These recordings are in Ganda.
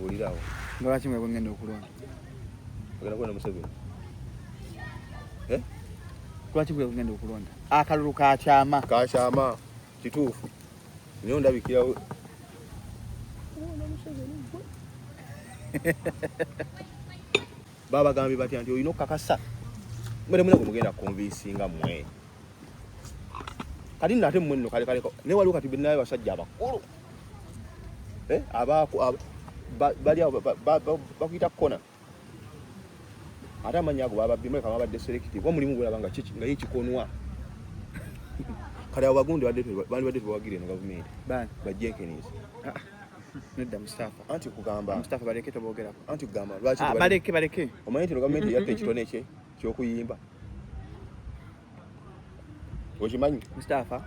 mbulirawo. Lwaki mwe ngenda okulonda? Ogenda kwenda Museveni. Lwaki mwe ngenda okulonda? Akalulu kakyama. Kakyama kituufu. Niyo ndabikirawo. Baba gambi batya nti oyina okukakasa. Mwere muna kumugenda konvinsinga mmwe. Kati nate mmwe nno kale ne waliwo kati binaye basajja abakulu. Abaako bali bakuyita kona. Ate amannya ago bababbi mmwe kama badde selective. Omulimu gwe labanga nga yekikonwa. Kale abagundi badde tebawagire no gavumenti. Bajenkenizi. Nedda Mustafa. Anti kugamba. Mustafa baleke tobogerako. Anti kugamba lwaki baleke. Omanyi nti gavumenti yatte ekitone kye ky'okuyimba. Okimanyi? Mustafa.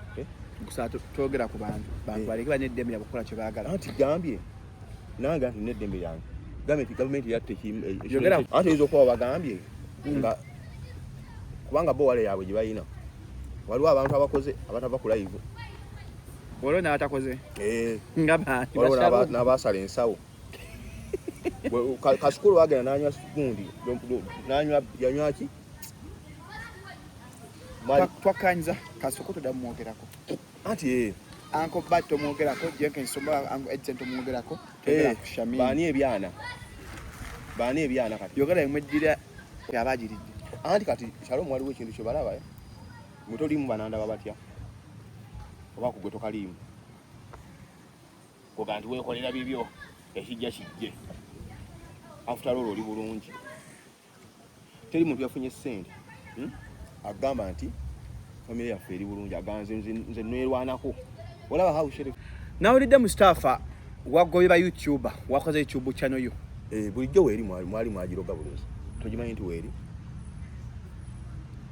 Kusatu twogera ku bantu. Bantu baleke baneddembe yabukola kye baagala. Anti gambye. Nanga nti neddembe yange. Gavumenti yatte ekitone. Anti ezo kwa bagambye nga kubanga bo wale yaabwe gye bayina. Waliwo abantu abakoze abatava ku live. Waliwo n'abatakoze. Nga n'abasala ensawo. Kasukulu wagenda n'anywa gundi. Yanywa ki? Twakanyiza Kasuku tudamwogerako. Anti Anko Batto mwogerako, Jenkins Somba Anko Edson mwogerako. Baani ebyana kati. Yogera emweddira yabagiridde. Anti kati Shalom waliwo ekintu kye balaba. Mutolimu bananda babatya. Oba kugwe tokalimu. Koganti weekolera bibyo ekijja kijje. After all oli bulungi. Teri muntu yafunye ssente. Agamba nti family yaffe eri bulungi aganze nze nwerwanako. Olaba how sheriff. Nawulidde Mustafa wagobe ba YouTuber wakoze YouTube channel yo. Bulijjo weeri mwali mwagiroga bulungi. Togimanyi nti weeri.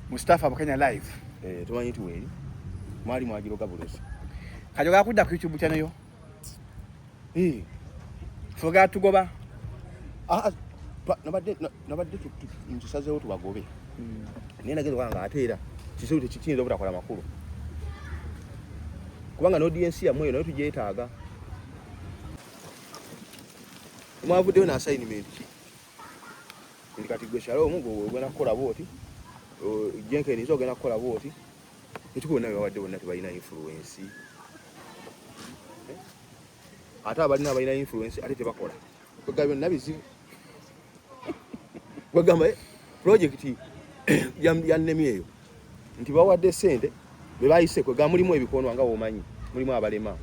Mustafa bakanya live. Tomanyi nti weeri. Mwali mwagiroga bulungi. Kajoga kudda ku YouTube channel yo. Foga tugoba. Nabadde ntusazeewo tubagobe. Naye nagenda kwanga ate era kisolo tekiyinza obutakola makulu. Kubanga n'audience yamwe nayo tugyetaaga. Mwavuddeyo na assignment ki? Ndi kati gwe Shalom ogenda kukola bwoti. Jenkins ogenda kukola bwoti. Etuko nawe wadde bonna tebalina influence. Ate abalina abalina influence ate tebakola. Kwegamba nabizibu. Kwegamba project yannemye eyo. Nti bawadde ssente be bayise kwegamba mulimu ebikono nga womanyi. Mulimu abalema.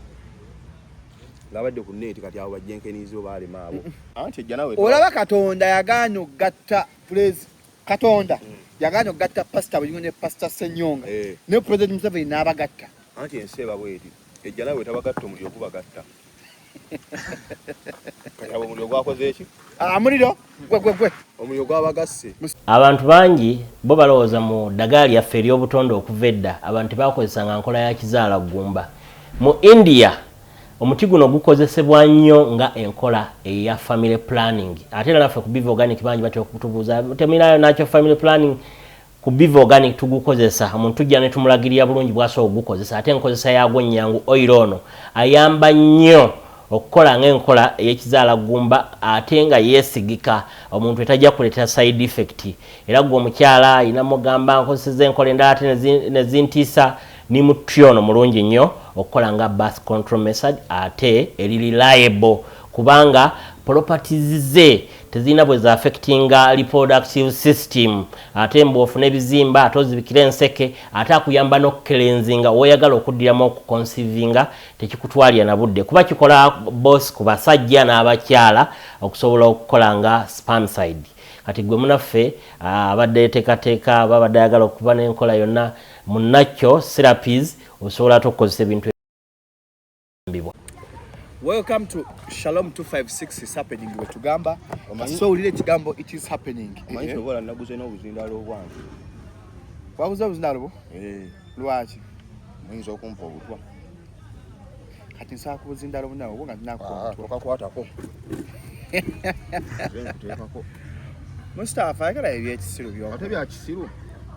Ngabadde ku net kati abo bajenkenizi obalema abo. Anti ejja nawe. Olaba Katonda yagaanyo gatta praise Katonda. Yagaanyo gatta pastor bwe ne pastor Senyonga. Ne president Museveni n'abagatta. Anti enseba bweti. Ejja nawe tabagatta omuliro okubagatta. Kayabo omuliro gwakoze eki? Omuliro gwe. Omuliro gwabagasse. Abantu bangi bo balowooza mu ddagala lyaffe ery'obutonde okuva edda abantu bakozesanga nkola ya kizaala ggumba. Mu India omuti guno gukozesebwa nnyo nga enkola eya family planning. Ate era naffe ku Biv Organic bangi batya okutubuuza temirayo nakyo family planning ku Biv Organic tugukozesa. Omuntu tujja ne tumulagirira bulungi bw'asobola okugukozesa. Ate enkozesa yaagwo nnyangu oil ono ayamba nnyo okukola ng'enkola ey'ekizaala ggumba ate nga yeesigika omuntu etajja kuleeta side effect. Era gwe omukyala ayina mugamba nkozeseza enkola endala ate ne zintiisa ni mutyono mulungi nnyo okukola nga birth control method ate eri reliable kubanga properties ze tezina bwe za affectinga reproductive system ate mbofu nebizimba ate ozibikira enseke ate akuyamba n'okukelenzinga woyagala okuddiramu okuconcevinga tekikutwalya na budde kuba kikola boss ku basajja n'abakyala okusobola okukola nga spermicide. Kati gwe munaffe abadde teekateeka babadde ayagala okuba n'enkola yonna munakyo therapies osobola okukozesa ebintu ebibwa. Welcome to Shalom 256 is happening with Tugamba. So lile kigambo it is happening. Omanyi sobola naguze n'obuzindalo obwange. Wabuze obuzindalo? Lwaki? Oyinza okumpa obutwa. Kati nsaa ku buzindalo bunawo obwo nga nnakuwa. Tokakwatako. Mustafa ayagala ebyekisiru byoko. Ate bya kisiru.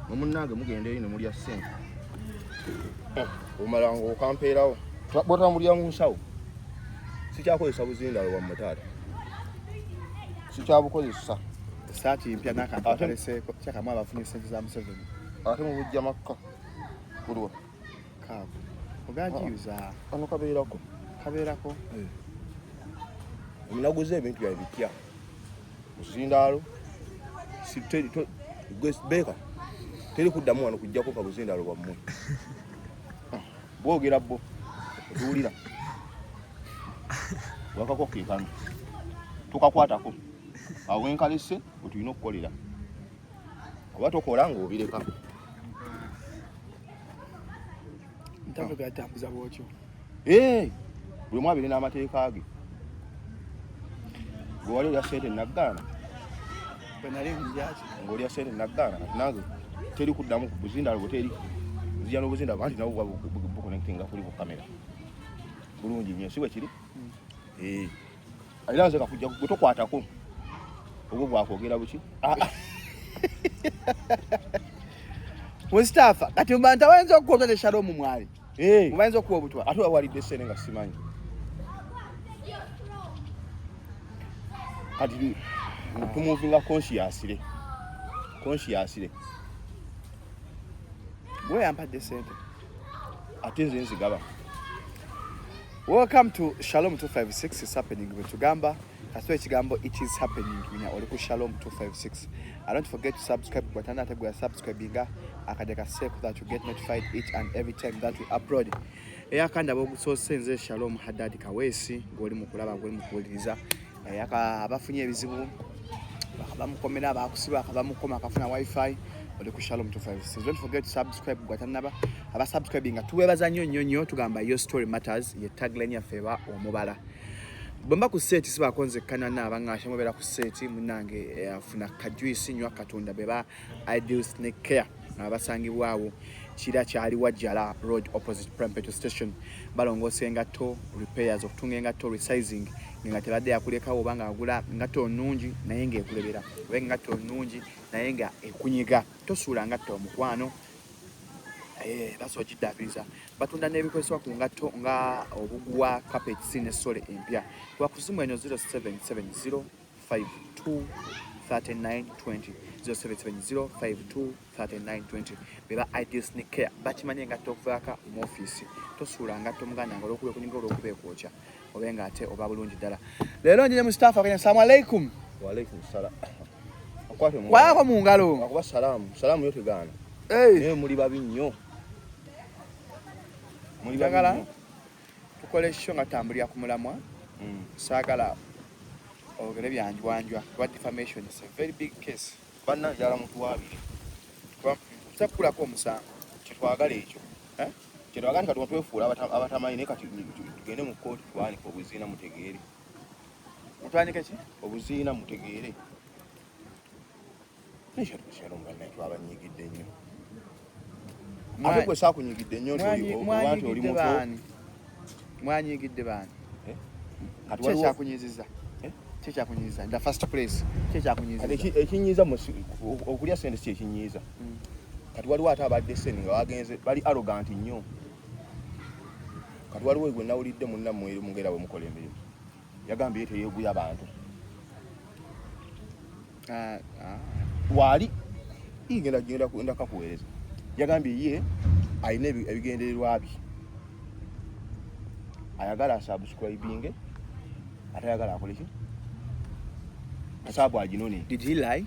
Munnange mugenda eri ne mulya ssente. Omala ng'okampeerawo. Bw'otambulira mu nsawo. Sikyakozesa buzindalo bwa mutaata. sikyabukozesa saati mpya n'akantu akaleseeko kyakamu abafunye ssente za Museveni ate mu bujja makka kulwa kaago ogagiyuza ano kabeerako omunaguza ebintu byawe bipya buzindaalo beeka teri kuddamu wano kujjako ka buzindaalo bwammwe bwogera bbo otuwulira wakako keekano tukakwatako awo wenkalese otulina okukolera oba tokola ng'obireka ntava gatambuza bwotyo buli mu abiri n'amateeka ge gwe wali olya sente naggaana ng'olya sente naggaana kati nange teri kuddamu ku buzindaalo bwe teri nzija n'obuzindaalo anti nabwo buconnectinga kuli ku kamera bulungi nnyo si bwe kiri era nze kakujja gwe tokwatako obwo bwakwogera buki Mustafa kati mbantu abayinza okukwota ne Shalom mwali mubayinza okuwa obutwa ate wawalidde ssente nga simanyi kati tumuvinga consciously gwe yampadde ssente ate nze nzigaba. Welcome to Shalom 256 is happening with Tugamba. Kaswe Chigambo, it is happening. We are also Shalom 256. And don't forget to subscribe. But I'm not going to subscribe. Akadeka sek that you get notified each and every time that we upload. Eyakanda boguso senze Shalom Hadadi Kawesi goli mukulaba goli mukuliriza. Eyaka abafunye ebizibu bakabamukomera abakusiba akabamukoma akafuna wifi. Oli ku Shalom 256. Don't forget to subscribe gwatanaba aba subscribing tuwebaza nnyo tugamba your story matters ye tagline ya feva omubala bomba ku set siba konze kanana abangasha mubera ku set munange afuna kajuisi nywa katonda beba ideal snake care abasangibwawo kira kyali wajjala road opposite Prime petrol station balongose ngato repairs okutunga ngato resizing ngatebadde yakuleka obanga agula ngato nungi naye ngekulebera we ngato nungi naye nga ekunyiga tosuula ngato omukwano that's what jidabiriza batunda n'ebikozesebwa ku ngato nga obuguwa carpet sine sole empya kwa kusimu eno 0770523920 0770523920 beba ideal sneak care bakimanye ngato okuvaka mu office tosuula ngato muganda nga olwokube kunyinga olwokube ekwocha obenga ate oba bulungi ddala leero njye Mustafa kanya assalamu alaikum wa alaikum salam akwate mu kwako mu ngalo akuba salamu yote gana muli babi nnyo muli bagala tukole sho nga tambulya ku mulamwa sagala ogere byanjwanjwa what defamation is a very big case banna njala muntu wabiri tusakula ko musango kitwagala ekyo kitwagala kati twefuula abatamanyi ne kati tugende mu kooti twanika obuziina mutegeere mutwanike ki obuziina mutegeere nisho tushalo ngana twabanyigidde nnyo ate kwe saakunyigidde nnyo obantu oli muntu mwanyigidde baani kati waliwo kyakunyiziza kyakunyiziza the first place kyakunyiziza ekinyiza okulya sente si ekinyiza kati waliwo ate abadde sente nga wagenze bali arrogant nnyo kati waliwo gwe nawulidde munnammwe mugera bwe mukola emirimu yagambye teyeeguya abantu wali genda kakuweereza yagambye ye alina ebigendererwa bye ayagala asubscribinge ate ayagala akole ki asaabu aginone. Did he lie?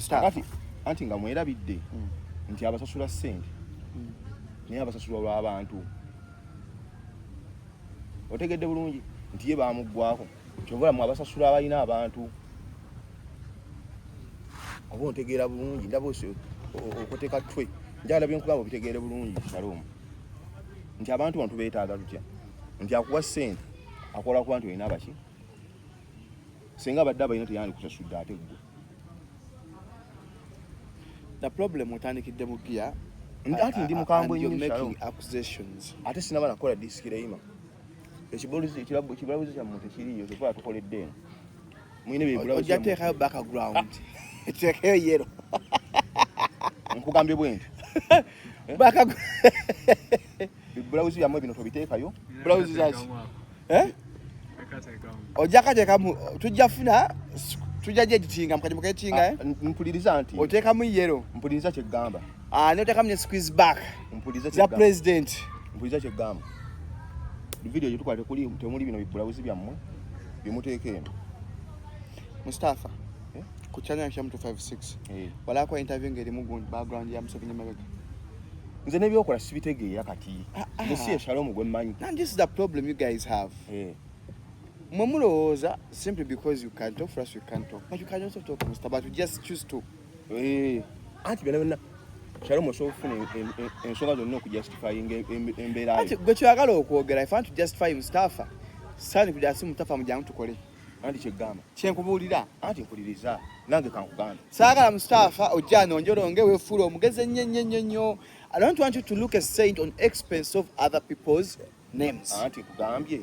Kati anti nga mwerabidde nti abasasula ssente naye abasasula olw'abantu otegedde bulungi nti ye baamuggwako kyovula mu abasasula abalina abantu oba ontegeera bulungi ndaba okuteeka twe njagala byenkugamba obitegeere bulungi Shalom nti abantu bantu beetaaga tutya nti akuwa ssente akola ku bantu balina abaki singa badde abalina teyandi kusasudde ate gwe the problem utandikidde mu gear ati ndi mukambwe nnyo making accusations ate sinaba nakola disclaimer ekibulabuzi kyammwe tekiriyo kyokola tukoledde eno mwine ojja teekayo background teekayo yero nkugambye bwe nti ebulawuzi byammwe bino tobiteekayo bulawuzi zaki ojja kateekamu tujja funa tujja gye gitinga mukati muketinga mpuliriza nti oteekamu yero mpuliriza kyegamba noteekamu ne squeeze back mpuliriza za president mpuliriza kyegamba video gyetukwate kuli temuli bino bibulawuzi byammwe byemuteeka eno Mustafa ku channel ya 256 walako interview ngerimu gundi background ya Museveni mabega nze nebyokola sibitegeera kati nze si eshalomu gwe mmanyi and this is the problem you guys have Mumulowooza simply because you can talk for us you can talk but you can also talk Mustafa but you just choose to anti byonna shalomu osobola okufuna ensonga zonna okujustifyinga embeera yo gwe kyoyagala okwogera if I want to justify Mustafa sani kujja si Mustafa mujjangu tukole anti kyegamba kyenkubuulira anti mpuliriza nange kankugamba saagala Mustafa ojja nonjolonge weefuula omugezi ennyo I don't want you to look a saint on expense of other people's names. Anti kugambye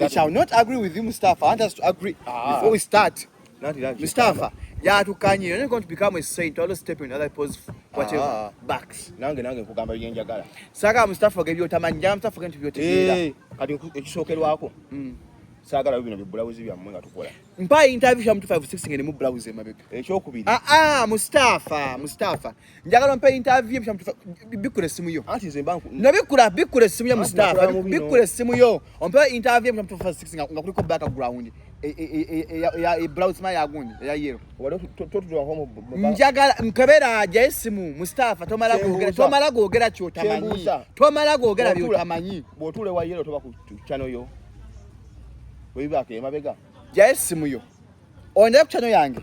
I shall not agree with you, Mustafa. I want us to agree before we start. Mustafa, yatukanye, you're not going to become a saint or step in other people's whatever backs. Nange nkugamba byenjagala. Saagala Mustafa gebyo tamanja Mustafa going to be otegeera. Kati ekisookerwako. Saagala bino bibulawuzi byammwe nga tukola. Mpa interview sha 256 ngene mu bulawuzi emabega. Ekyokubiri. Mustafa. Njagala mpa interview sha 256 bikule simu yo. Anti nze mbanku. No bikule simu ya Mustafa. Bikule simu yo. Mpa interview sha 256 nga kuliko background. Ya blouse ma ya gundi ya yero. Wali totudwa homo. Njagala mkebera aja esimu Mustafa tomala googera kyotamanyi. Tomala googera byotamanyi. Bwotule wa yero toba ku channel yo. Weibake emabega ja esimu yo onde ku channel yange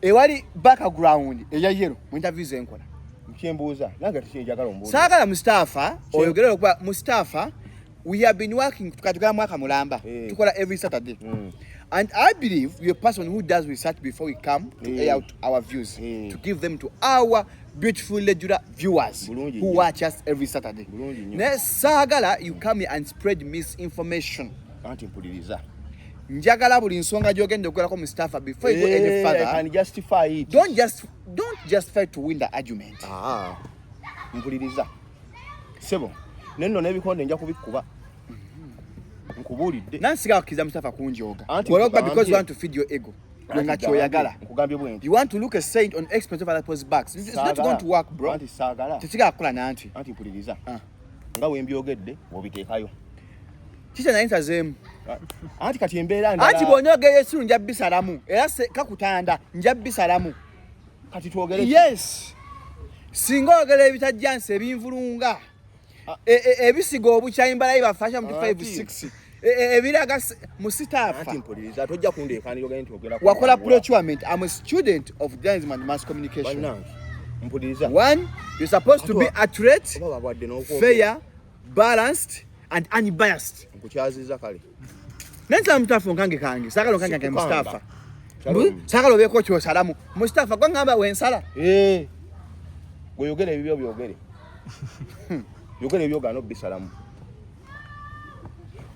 ewali background eya yero mu interviews enkola mkyembuuza nange tikyenjagala ombuuza saagala Mustafa oyogerera okuba Mustafa we have been working tukatuga mwaka mulamba tukola every Saturday and I believe you're a person who does research before we come to air out our views to give them to our beautiful regular viewers who watch us every Saturday. Ne saagala you come here and spread misinformation. Anti mpuliriza. Njagala buli nsonga gyogenda okukolako Mustafa before you go any further. I can justify it. Don't just try to win the argument. Mpuliriza. Sebo. Neno nebikonde nja kubikuba. Nkubuulidde. Nansiga kukiza Mustafa kunjoga. Because you want to feed your ego. Nkakyoyagala. Nkugambye bwenti. You want to look a saint on expense of other people's backs. It's not going to work, bro. Anti saagala. Tesiga kukola nanti. Anti mpuliriza. Nga wembyogedde obiteekayo. Chicha na intazemu. Anti kati embeera ndala. Anti bonyogeye siru nja bisalamu. Era se kakutanda nja bisalamu. Kati tuogere. Yes. Singa ogere ebitajjanse ebinvulunga. Ebisigo obuchayimbala iba fashion 256. Ebiraga Mustafa. Anti mpuliriza tojja kundeekanira genti ogera. Wakola procurement. I'm a student of journalism and mass communication. Mpuliriza. One, you're supposed to be accurate, fair, balanced and unbiased. Nkuchaziza kale. Nenza Mustafa kange. Sakalo kange Mustafa. Sakalo beko kyo salamu. Mustafa kwa ngamba wensala. Goyogere bibyo byogere. Yogere bibyo gano bisalamu.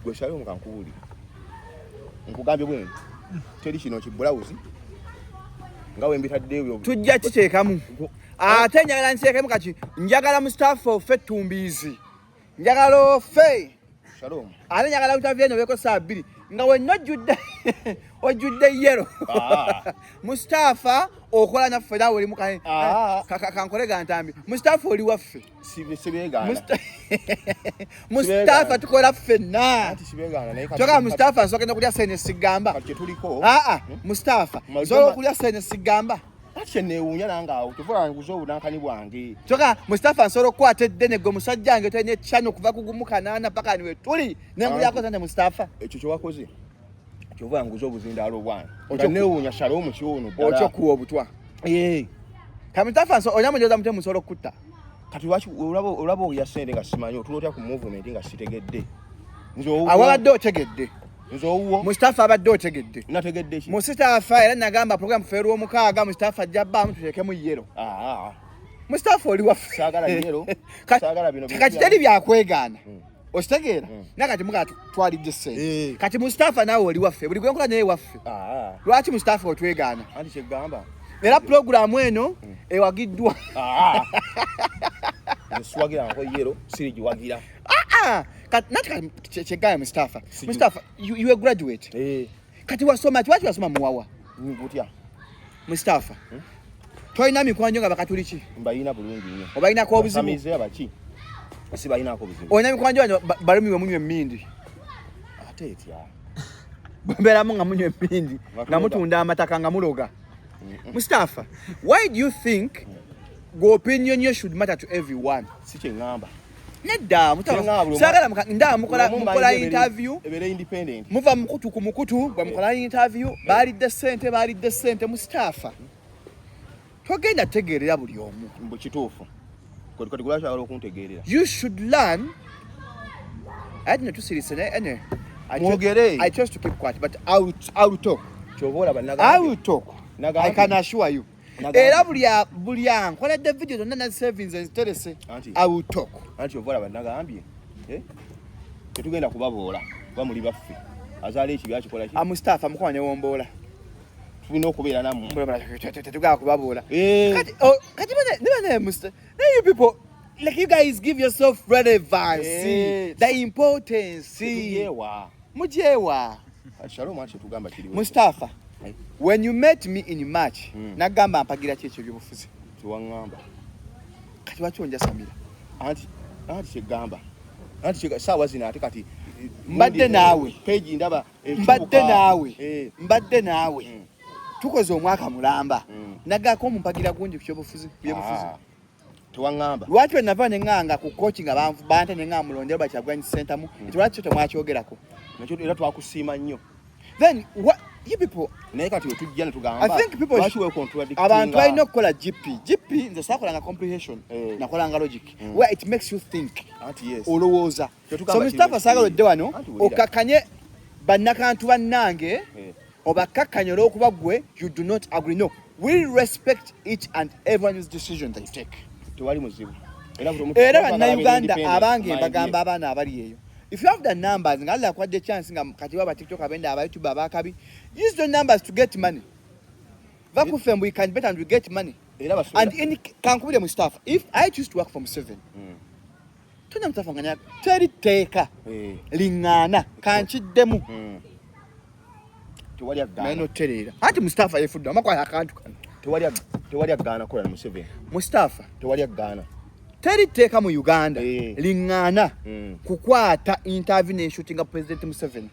Gwe shalo nkankubuli. Nkugambye bwenu. Teri kino kibulawuzi. Ngawe mbitadde byo. Tujja kiteekamu. Ate njagala nseekemu kati njagala Mustafa ofe tumbizi. Njagala ofe. Shalom. Ate njagala utavyeno beko saa 2. Nga wenno ojudde yero. Mustafa okola naffe nawe oli mukae. Kankole gantambi. Mustafa oli waffe. Sibegana. Mustafa tukola ffenna. Ati sibegana naye Toka Mustafa sokenda kulya sene sigamba. Kati tuliko. Mustafa. Solo kulya sene sigamba. Ati neewunya nanga awo tuvola nguzo obunankani bwange. Toka Mustafa nsoro kwatedde ne go musajja nge tene chano kuva kugumukanana paka niwe tuli. Nengu yako tande Mustafa. Ekyo kye wakoze. Kyova nguzo obuzindaalo bwange. Neewunya Shalom kiwono. Ocho kuwa obutwa. Kamitafa nso onyamujoza mute musoro kutta. Kati lwaki olabo yasende nga simanyi otulotya ku movement nga sitegedde. Awabadde otegedde. Nzowo Mustafa abadde otegedde. Nategedde ki? Mustafa era nagamba program feeru omukaaga Mustafa jabba mututekemu yero. Mustafa oli waffe. Saagala yero. Saagala bino. Kati teri byakwegaana. Ositegeera? Nakati muka twalidde sente. Kati Mustafa nawe oli waffe. Buli gwenkola naye waffe. Lwaki Mustafa otwegaana? Anti kyegamba. Era program eno ewagiddwa. Nswagira nko yero siri giwagira. Chegaya Mustafa. Mustafa, you a graduate. Kati wasoma chwachi wasoma muwawa. Ngutya. Mustafa. Toyina mikwano nga bakatuliki. Mbayina bulungi nnyo. Obayina ko obuzibu. Samize abaki. Sibayina ko obuzibu. Oyina mikwano wano balumi we munywe mmindi. Ate etya. Mberamu nga munywe mmindi. Nga mutunda amataka nga muloga. Mustafa, why do you think go opinion you should matter to everyone? Siche ngamba. Nedda Mustafa. Sagala nda mukola interview. Ebere independent. Muva mukutu ku mukutu bwa mukola interview bali de sente Mustafa. Togenda tegerera buli omu. Mbu kituufu. Kodi kulasha alo kuntegerera. You should learn. I didn't to serious ene. I chose to keep quiet, but I will talk. Chobola banaga. I will talk. I can assure you. Era buli ankola the videos on na savings and interest. I will talk. Anti chobola banaga ambye. Tetugenda kubabola. Bamuli baffe. Azali ekibya kikola ki? Mustafa mukwane wombola. Tulina okubeera namu. Tetugala kubabola. Kati bane Mustafa. You people, like you guys give yourself relevance, the importance. Mujewa. Shalom anti tugamba kiri. Mustafa, when you met me in March, nagamba mpagira kyekyo byobufuzi. Tiwangamba. Kati wachonja Samira. Anti chegamba. Anti sawa zina ate kati mbadde naawe. Page ndaba mbadde naawe. Tukoze omwaka mulamba. Nagako mumpagira kunji kyobufuzi byobufuzi. Tiwangamba. Lwaki wenava nenganga ku coaching abantu bante nenga mulondera bakyagwanyi center mu. Lwaki mwakyogerako. Nakyo era twakusiima nnyo. Then what you people naye kati otujja ne tugamba. I think people abantu balina okukola GP nze sakolanga comprehension nakolanga logic where it makes you think. Yes. Olowooza. So Mustafa sagalo dde wano okakanye bannakantu bannange obakakanye olw'okuba gwe you do not agree. No, we respect each and everyone's decision they take. Tewali muzibu. Era bannayuganda abange bagamba abaana abali eyo. If you have the numbers, ngalla kwa the chance nga kati baba TikTok abenda aba YouTube abakabi, use the numbers to get money. Vakufem we can bet and we get money. And in kankubile Mustafa, if I choose to work from 7, tuna Mustafa nganya teri teka lingana kanchiddemu. Tewali agana. Meno terera. Ati Mustafa yefudo amakwa akantu kana. Tewali agana kola mu 7. Mustafa, tewali agana. Teri teka mu Uganda lingana kukwata interview ne shooting up President Museveni.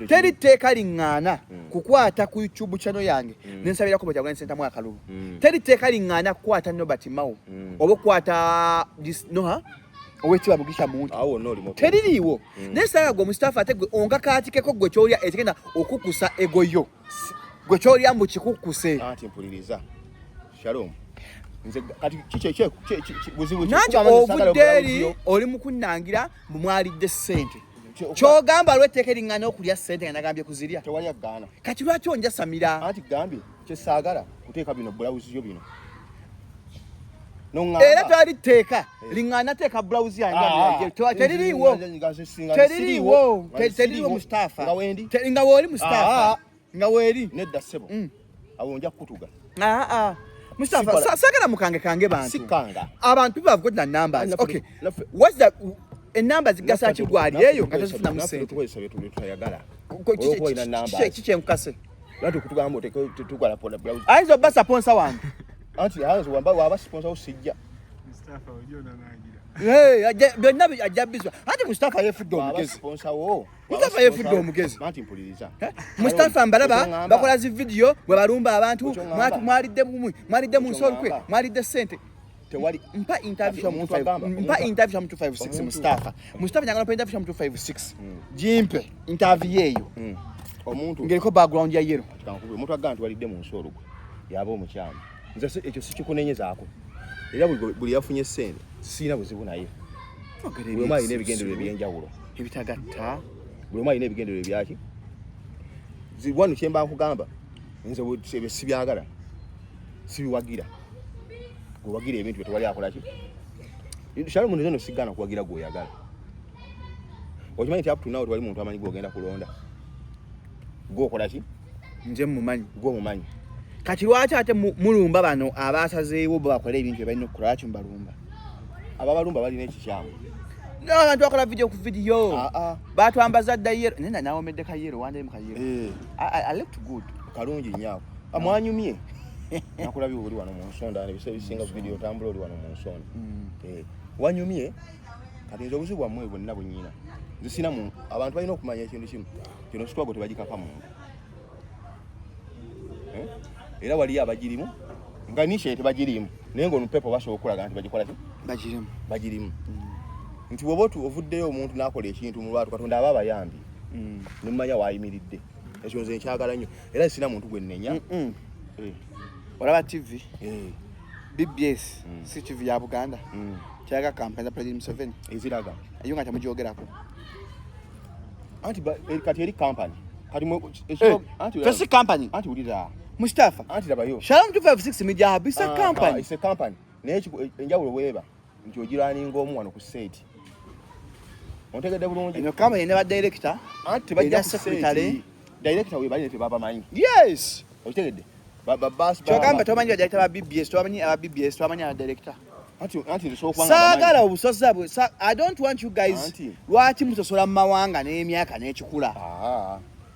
Teri teka lingana kukwata ku YouTube channel yange nensabira ko bajagwa center mwaka lubu. Teri teka lingana kukwata Nobati Mao obokwata owetiwa bugisha muntu. Awo noli mo. Teririwo. Nesanga go Mustafa ategwe onga katike ko gwe kyolya ekigenda okukusa egoyo. Gwe kyolya mbu kikukuse. Ati mpuliriza. Shalom. Nze kati kiche buzibu kyo obuderi oli mukunangira mumwalidde sente. Kyogamba lwetekeringana okulya sente nagambye kuzirya. Tewali agana. Kati lwaki onja Samira? Ati gambye kyesagala kuteeka bino blouse yo bino. Nongamba. Era twali teeka lingana teeka blouse yange. Teririwo. Teririwo Mustafa. Ngawendi. Nga woli Mustafa. Nga weli. Nedda sebo. Awonja kutuga. Mustafa, sakala mukange bantu. Sikanga. Abantu people have got the numbers. Okay. What's the numbers gasa chigwali yeyo katosifuna musente. Tukozesa tuyagala. Ko ina numbers. Chiche nkase. Lati kutugamba tukwala pola blouse. Aizo basa sponsor wange. Anti hazo waba sponsor usijja. Mustafa ojona nagira. Byonna ajabizwa. Ati Mustafa yefudde omugezi. Sponsor wo. Mustafa yefudde omugezi. Anti mpuliriza. Mustafa mbalaba bakola zi video bwe balumba abantu mwalidde mu nsolukwe mwalidde sente. Tewali mpa interview ya 256 Mustafa. Mustafa nyangala pa interview ya 256. Jimpe interview yeyo. Omuntu ngeriko background ya yero. Kankubwe omuntu aganda walidde mu nsolukwe. Yaba omukyama. Nze ekyo sikikunenyezaako. Era buli yafunye sente sina buzibu naye. Bwe mali n'ebigendererwa ebyenjawulo ebitagatta. Bwe mali n'ebigendererwa ebyaki wano kyemba nkugamba nze sibyagala sibiwagira gwewagira ebintu byetewali akola ki shalo muntu nno sigana kuwagira gweoyagala okimanyi nti aputu nawe tewali muntu amanyi gwogenda kulonda gwokola ki nze mumanyi gwomumanyi kati lwaki ate mulumba bano abasazeewo bo bakola ebintu bye balina okukola lwaki mbalumba ababalumba balina ekikyamu abantu bakola video ku video batwambaza dda yero nenda nawe medde ka yero wande mu ka yero I looked good kalungi nnyo amwanyumye nakulabye oli wano mu nsonda ne bisinga video tambula oli wano mu nsonda wanyumye kati nzo obuzibu bwammwe bwonna bunnyina nze sina mu abantu balina okumanya ekintu kimu kino sitwago tebagikaka muntu era waliyo abagirimu nga nishe tebagirimu naye ng'olupepo basobola okulaga nti bagikola ki bagirimu nti bw'oba ovuddeyo omuntu n'akola ekintu mu lwatu Katonda aba abayambi ne mmanya waayimiridde ekyo nze nkyagala nnyo era sina muntu gwe nnenya olaba TV BBS si TV ya Buganda kyaga kampani za President Museveni eziraga eyo nga temugyogerako anti kati eri kampani kati si company anti ulira Mustafa anti labayo Shalom 256 mijabu is a company it's a company naye enjawulo weeba nti ogiraninga omu wano ku state ontegedde bulungi eno kama yene ba director anti tebajja secretary director we bali tebaba manyi yes otegedde bas chokamba tomanyi ba director ba BBS tomanyi aba BBS tomanyi aba director anti nsokwanga sagala obusoza bwe I don't want you guys lwaki musosola mawanga n'emyaka n'ekikula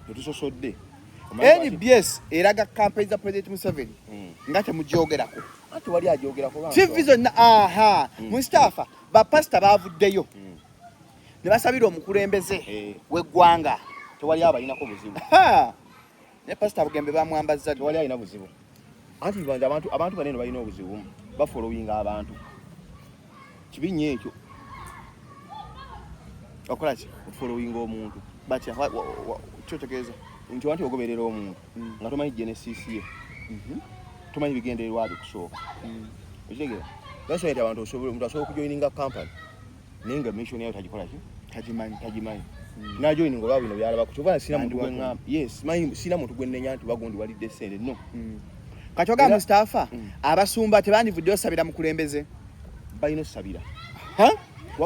tetusosodde NBS eraga campaign za President Museveni nga temugyogerako anti wali agyogerako TV zonna Mustafa ba pastor bavuddeyo ne basabira omukulembeze w'eggwanga tewali abalinako buzibu ne pastor Bugembe bamwambaza tewali alina buzibu anti banja abantu banene balina obuzibu bafollowinga abantu kibinye ekyo okola ki followinga omuntu batya kyotegeeza nti wanti ogoberera omuntu nga tomanyi genesis ye tomanyi bigendererwa byo kusooka ekitegeera gasonye nti abantu omuntu asobola okujoininga company naye nga mission yayo tagikola ki tagimanyi najoininga olwa bino byalaba kukyobana sina muntu gweŋŋamba yes sina muntu gwennenya nti wagundi walidde sente no Kachoga Mustafa abasumba tebandivudde osabira mukulembeze balina osabira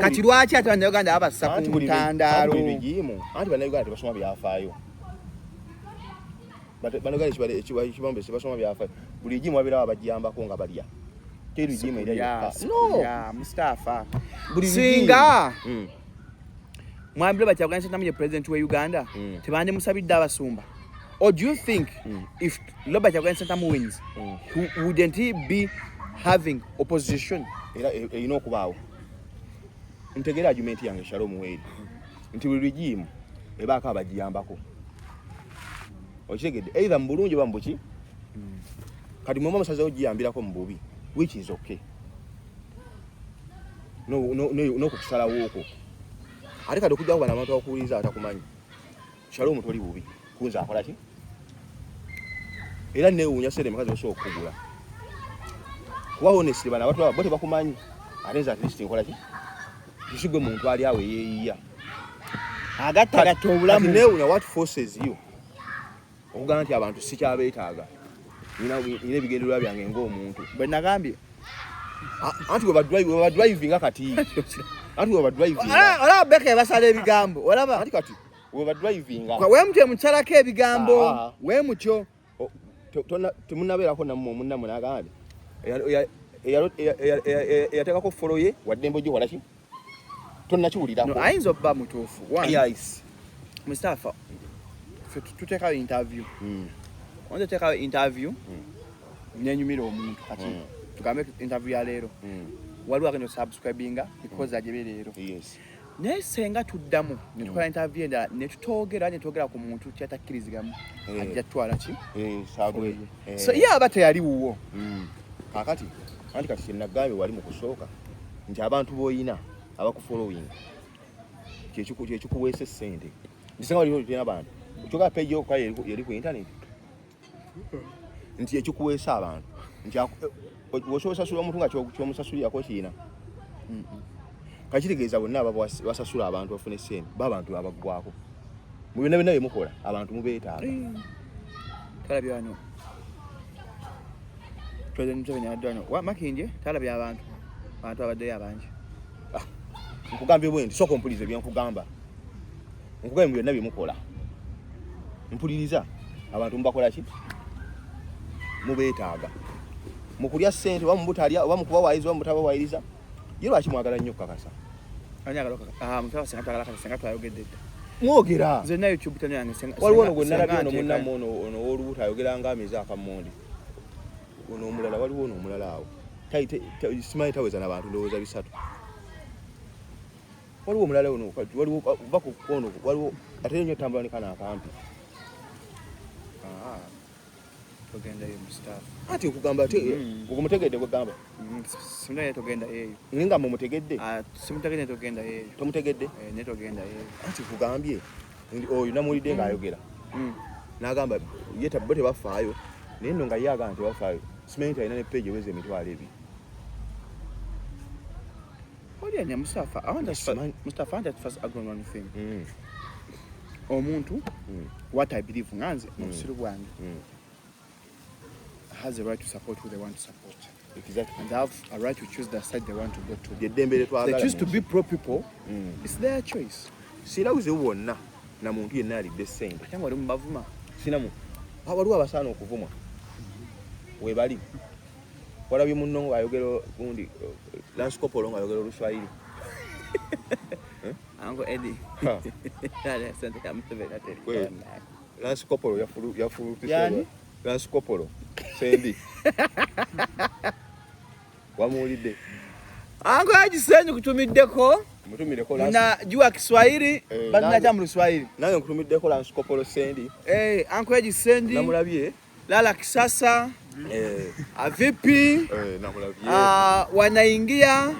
kati lwaki ate bannayuganda abassa ku ntandaalo anti bannayuganda tebasoma byafaayo bannayuganda ekibambe tebasoma byafaayo buli egimu wabeerawo abagiyambako nga balya teri egimu era Mustafa singa mwambire bakyagwanisa tamunye president wa Uganda tebande musabidde abasumba. Or do you think if Robert Kyagulanyi Ssentamu wins, wouldn't he be having opposition? You know kubaawo. Ntegera argument yange Shalom Wade. Nti buli regime ebaako abagiyambako. Okitegedde either mu bulungi oba mu buki. Kati mwe musazeewo giyambirako mu bubi, which is okay. No kukusalawo okwo. Ate kati okujjawo bana abantu abakuwuliriza atakumanyi. Shalom toli bubi. Kunza akola ki? Era neewuunya sere makazi osobola okugula. Kuba honestly bana abantu abo tebakumanyi. Ate at least nkola ki? Tusigwe muntu ali awe yeeyiya. Agatta obulamu. Neewuunya what forces you. Okugamba nti abantu si kyabeetaaga. Nina ebigendererwa byange ng'omuntu. Bwe nagambye. Anti we driving akati. Anti we driving. Olaba beke basala ebigambo. Olaba. Anti kati we driving. Kwa mutye mukyalako ebigambo. We mutyo. Temunnabeerako nammwe munnammwe n'agambye. Eyateekako follow ye wadde embojjo kola ki? Tonnakiwulirako. No, ayinza obba mutuufu. Yes. Mustafa. Tuteekayo interview. Onze teekayo interview. Nenyumira omuntu kati. Tugambe interview ya leero. Waliwo agenda subscribinga because ajebe leero. Yes. Naye senga tuddamu ne tukola interview endala ne tutwogera ku muntu kyatakkirizigamu ajja twala ki? Saagwe. So ye aba teyali wuwo. Kakati anti kati kyenagambye wali mu kusooka nti abantu b'oyina abakufollowing kyekikuweesa essente. Ndisenga waliwo tulina abantu. Okyoga page yokukola yeri ku internet. Nti ekikuweesa abantu. Nti osasula omuntu nga kyomusasulirako kiina. Kakitegeeza bonna abo basasula abantu bafune essente b'abantu abaggwako. Mu byonna byonna bye mukola abantu mubeetaaga. Talabye wano. President Museveni adde wano. Makindye talabye abantu abaddeyo abangi. Nkugambye bwe nti sooka ompulirize bye nkugamba. Nkugambye mu byonna bye mukola. Mpuliriza abantu mubakola ki? Mubeetaaga. Mukulya ssente oba mubutaalya oba mukubawaayiriza oba mutabawayiriza. Ye lwaki mwagala nnyo kakasa? Mustafa senga twagala senga twayogedde. Mwogera. Nze na YouTube tano yange senga. Waliwo no gwenalabye ono munnamu ono olubuto ayogera nga ameza akamondi. Ono omulala waliwo ono omulala awo. Simanyi taweza n'abantu ndowooza bisatu. Waliwo omulala ono waliwo bako kono waliwo ate nnyo tambula ne kana akampi. Togenda ye Mustafa. Ati okugamba ate okumutegedde kugamba. Simulaye togenda yeyo. Ninga mumutegedde. Simutegedde togenda yeyo. Tomutegedde? Ne togenda yeyo. Ati kugambye oyo namulidde ng'ayogera. N'agamba ye tabbo tebafaayo naye nno nga ye agamba tebafaayo. Simanyi talina ne page eweza emitwalo ebiri. Olya Mustafa, I want to first agree on one thing. Omuntu, what I believe nganze musiru bwange has a right to support who they want to support. Exactly. And they have a right to choose the side they want to go to. They choose to be pro people. It's their choice. Sirabuze wonna na muntu yenna alidde ssente. Kyangwa oli mu bavuma. Sinamu. Waliwo abasaana okuvuma. We bali. Walabye munno ayogera gundi Lance Kopolo ng'ayogera Oluswayiri. Uncle Eddie. Asante kama mtevela tele. Lance Kopolo yafulu Yani? Lance Kopolo. Sendi. Wamuulidde. Uncle Eddie senyu kutumiddeko. Mutumiddeko Lance. Na jua Kiswahili, bali na jamu Luswahili. Nange nkutumiddeko Lance Kopolo sendi. Uncle Eddie sendi. Namulabye. Lala kisasa. Vipi? Namulabye. Wanaingia.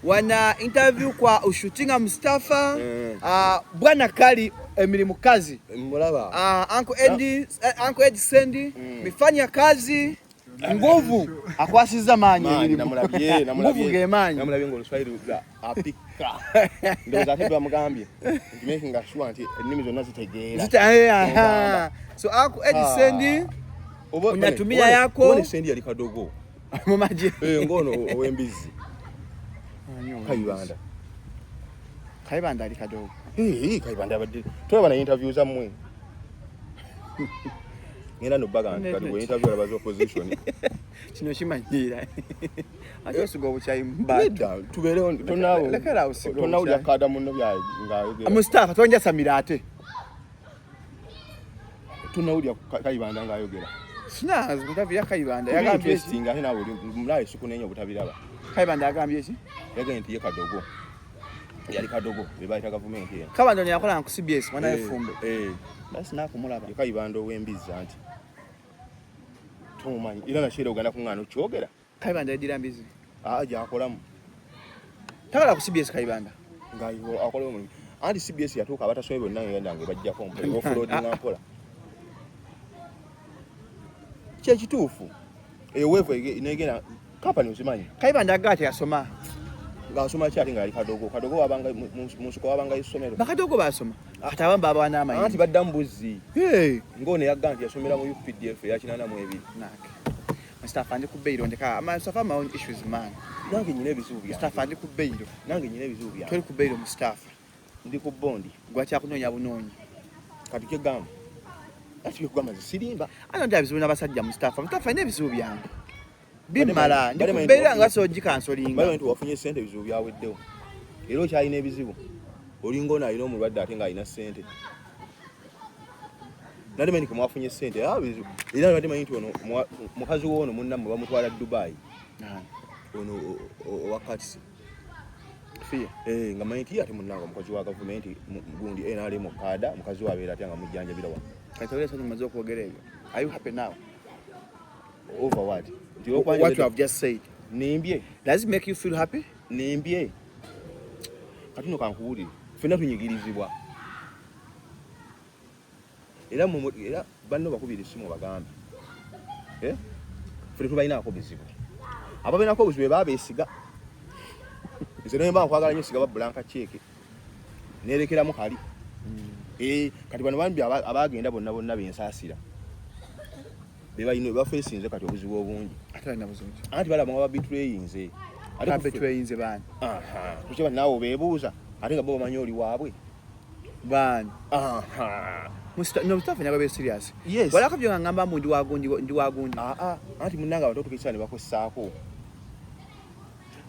Wana interview kwa ushutinga Mustafa. Bwana Kali emilimu kazi. Mulaba. Uncle Eddie sendi. Mifanya kazi. Nguvu akwasiza manyi namulabye nguvu gemanyi namulabye ngo Luswahili apika ndoza tebwa mugambye making sure nti ennimi zonna zitegeera so Uncle Eddie sendi unatumia yako one sendi yali kadogo mu maji ngono owembizi Kayibanda ali kadogo Kayibanda abadde tulaba na interview za mmwe ngenda no baga kati we interview abazo opposition kino kimanyira ate sugo buchayi mbata tubereho tonawo ya kada munno bya ngayogera Mustafa tonja samira ate tunawulya Kayibanda ngayogera sinazi butabi ya Kayibanda yagambye singa ate nawe mulaye sukunenya obutabiraba Kayibanda yagambye ki yagambye nti ye kadogo yali kadogo bebayita government ye Kabanda yakola ku CBS mwana yefumbe basi nakumulaba Kayibanda owembiza anti tomanyi ila na shira ogana kungano kyogera Kayibanda yadira mbizi aja akolamu takala ku CBS Kayibanda ngayo akola omuntu anti CBS yatuka abatasomye bonna yandange bajja ko mpola offloading ampola kye kituufu ewevo inegera company usimanyi Kayibanda agate yasoma ngasoma kyali ngali kadogo wabanga munsuko wabanga isomero bakadogo basoma atabamba abana amanyi anti badda mbuzi ngone yaganti yasomera mu UPDF ya kinana mu ebiri nake Mustafa ndi kubeiro ndeka Mustafa my own issues man nange nyine bizubu bya Mustafa ndi kubeiro nange nyine bizubu bya toli kubeiro Mustafa ndi ku bondi gwacha kunonya bunonyi kati ke gamba ati kugamba zisirimba ano ndabizubu nabasajja Mustafa ine bizubu byange bimala ndi kubeira ngaso jikansolinga bale nti wafunye sente bizubu byaweddewo era okyalina ebizibu olingo nalina omulwadde ate nga alina sente nadimanyi ke mwafunye sente bizibu era nadimanyi nti ono mukazi woono munnammwe bamutwala Dubai ono wakati nga manyi nti ate munnanga omukazi wa gavumenti gundi nali mukada mukazi wabeera ate nga mujjanjabira wa kati olesa tumaze okwogera ebyo are you happy now over what what you have just said nimbye does it make you feel happy nimbye kati no kankuwulire fena tunyigirizibwa era banno bakubira simu bagambe fere tubalinaako bizibu ababenako obuzibu babeesiga nze nemba nkwagala nyo siga babulanka cheeke nerekeramu kali kati bano bambi abagenda bonna bensaasira bebayino bafeesinze kati obuzibu obungi anti balaba nga babitrayinze betrayinze bani tukiba naawe beebuuza ate nga bo bamanyi oli waabwe bani Mustafa nyababe serious wala kabyo ngamba mu ndi wagundi anti munanga abantu tukisa ne bakosaako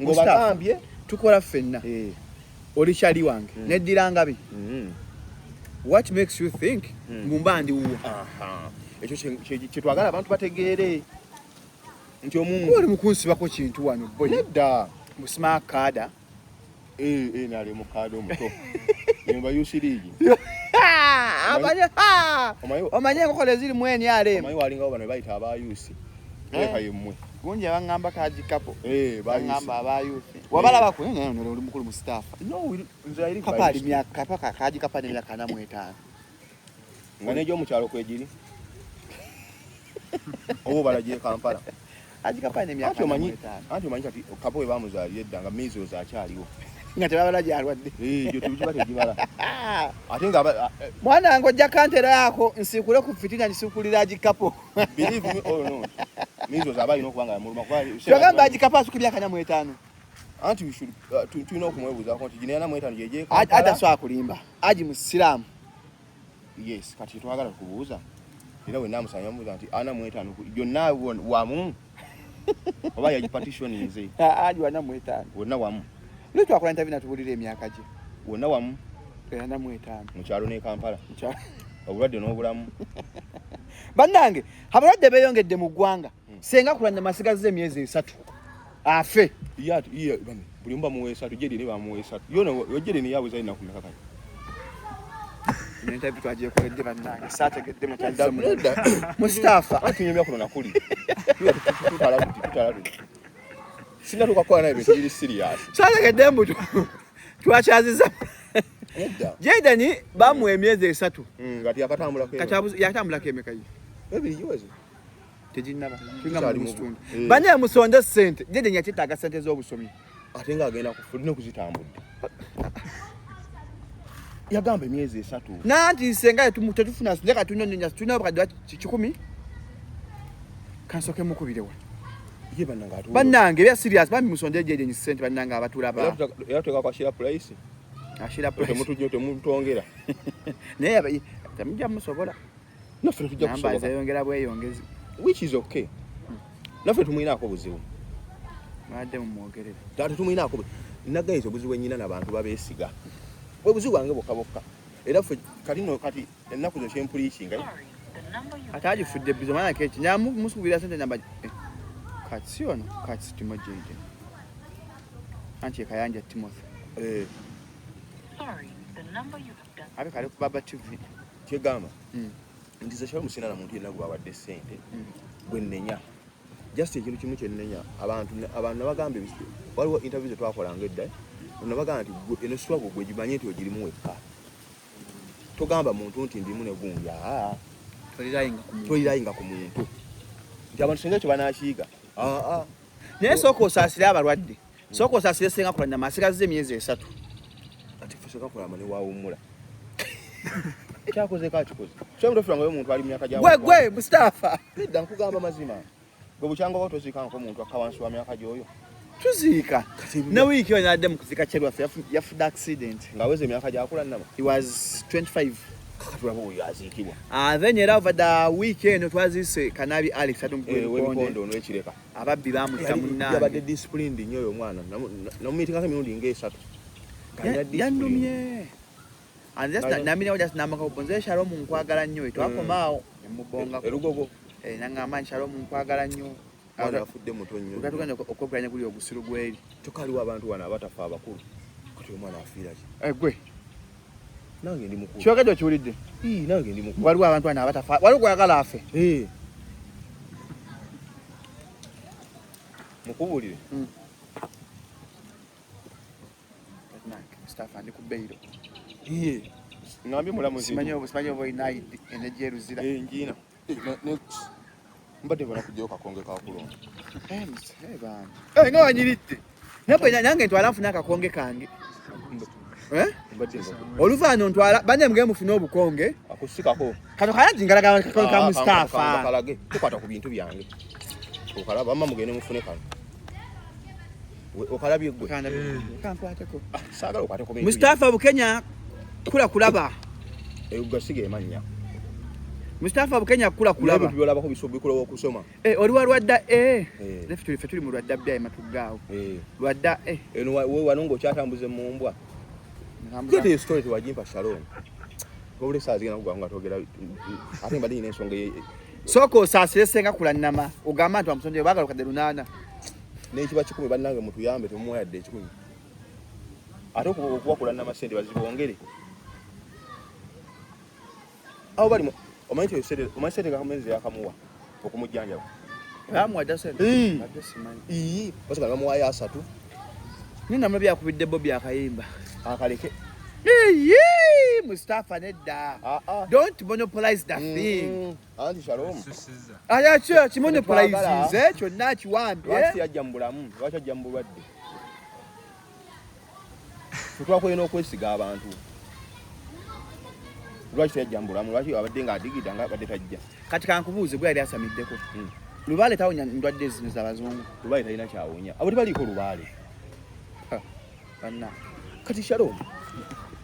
ngo bagambye tukola fenna oli chali wange neddira ngabi what makes you think ngumba ndi uwo ekyo kyetwagala abantu bategeere nti omuntu oli mukunsiba kintu wano boy nedda mu smart card nali mu card omuto nyumba yusirigi omanye ngokole ziri mwene yale omanyi walinga bano bayita abayusi eka yemmwe kunje bangamba kaji kapo bangamba abayusi wabalaba ku nene oli mukulu Mustafa no nzairi kapali myaka paka kaji kapani myaka na mwetano ngane jo mukyalo kwejiri obo balaje Kampala kaji kapani myaka na mwetano anti omanyi kati kapo we bamuzali edda nga mizo za kyaliwo ngate babalaje alwadde jo tubibate jibala ate nga mwana ngo jakantera yako nsikule ku fitina nisikulira ajikapo believe me or not mizo za bali nokubanga muluma kwa twagamba ajikapo asukubya kanya mwetano anti we should tulina okumwebuuza ko nti gine mwetano jeje ata swa kulimba aji musiramu yes kati twagala kubuuza era we namusanya mubuuza nti ana mwetano jonna wamu oba ya partition nze aji wana mwetano wonna wamu leo twakola interview natubulira emyaka je wonna wamu yana mwetano mukyalo ne Kampala obulwadde n'obulamu bannange abalwadde beeyongedde mu ggwanga senga kulanda masigaze emyezi 3 afe buli mba muweesatu jeri ne bamuweesatu yona yojeri ne yabuza ina kumeka kati interview twajekoledde bannange saategedde mutaza Mustafa atunyemya kuno nakuli tutala singa tukakola naye bintu biri serious saategedde mbuto twakyaziza Jaden bamu emyezi 3 ngati yakatambula ke yakatambula ke emeka yi ebiri yoze tejinaba kinga mu mustunda banya musonde sente Jaden yakitaga sente z'obusomi ate nga agenda kufulina kuzitambudde yagamba emyezi 3 nanti senga tetufuna ndeka tunonya tuna bakadwa 10 kansoke mukubirewa ye bannanga atu bannange bya serious bami musonde Jaden sente bannanga abatula ba yateka kwa shira price ashira price mutu mutongera naye tamujja musobola naffe tujja kusobola namba zayongera bweyongezi which is okay naffe tumuyinako buzibu madde mumwogerera data tumuyinako nagaizo buzibu enyina n'abantu babeesiga bwe buzibu wange bokabokka era ffe kati ennaku zo kyempuliikinga ataji fudde bizo maana kechi nyamu musubira sente namba katsiona katsi timojeje anche kayanja Timothy Sorry, the number you have done. abe kale ku baba TV kyegamba ndiza kyalo musina na muntu yenna gwawadde ssente gwe nnenya just ekintu kimu kyennenya abantu nabagambe waliwo interview ze twakolanga edda nabagamba nti eno struggle gwe gimanye nti ogirimu wekka togamba muntu nti ndimu ne gundi tolirayinga ku muntu nti abantu singa kyo banaakiyiga naye sooka osaasire abalwadde sooka osaasire senga kulanda masigaze emyezi 3 ati fuseka kulama ne waawummula kyakoze kakikoze kyomuntu ofulanga omuntu ali myaka gyawe gwe Mustafa nedda nkugamba mazima gwe bukyanga bwa toziikanko omuntu akawansi wa myaka gyoyo tuziika ne wiiki yo nadde mu kuziika kyerwaffe yafudde accident ng'aweze emyaka gyakula nnama he was 25 kakatulaba oyo aziikibwa then era over the weekend twaziise Kanabi Alex w'ebikonde ono ekireka ababbi bamutta munnange yabadde disciplined nnyo oyo omwana namumiitingako emirundi ng'esatu yannumye namina just namaka bonze Shalom nkwagala nnyo twakomaawo emubonga erugogo nangamba Shalom nkwagala nnyo mwana afudde muto nnyo tugenda okuganya kuli obusiru gweri tokaliwo abantu bano abatafa abakulu kati omwana afiira ki gwe nange ndi mukulu kyogedde okiwulidde nange ndi mukulu waliwo abantu bano abatafa waliwo gwagala afe mukubulire Mustafa ndi ku Beiro ngambye mulamuzi simanyi oba olina energy eruzira njina mbadde bana kujjayo kakonge kakulonda nga wanyiridde nange ntwala nfuna akakonge kange oluvaano ntwala bane mugee mufune obukonge akusikako kato kayajingalaga kakonge ka Mustafa kalage tukwata ku bintu byange okalaba amma mugende mufune kano okalabye gwe kankwateko saagala okwateko bintu Mustafa Bukenya kulaba ugasiga emanya Mustafa Bukenya kulaba byolabako bisobikulawo okusoma oli walwadda ffe tuli mu lwadda bya ematugaawo lwadda eno we wano ng'okyatambuza emumbwa Kete story tuwajimpa Shalom. Bobule sazina kuganga togera ate mbali n'ensonga soko sasire senga kula nama ugamba nti amusonje bagala kadde lunana n'ekiba 10 bannange mutuyambe tumwayadde 10 ate okuba kula nama sente bazibongere aho bali omanyi sente gavumenti yakamuwa okumujjanja bamwadda sente basagala bamuwaayo 3 nina mwe byakubidde Bobby akayimba akaleke Mustafa nedda. Don't monopolize that thing. Anti Shalom. Aya church monopolize kyonna kiwambe. Lwaki yajjambulamu? Lwaki yajjambulwadde? Tutwakoye n'okwesiga abantu. Lwaki yajjambulamu? Lwaki abadde nga adigida nga abadde tajja? Kati kankubuuze bwe yali asamiddeko. Lubaale tawonya ndwadde zino z'abazungu. Lubaale talina kyawonya. Abo tebaliko lubaale. Banna. Kati Shalom.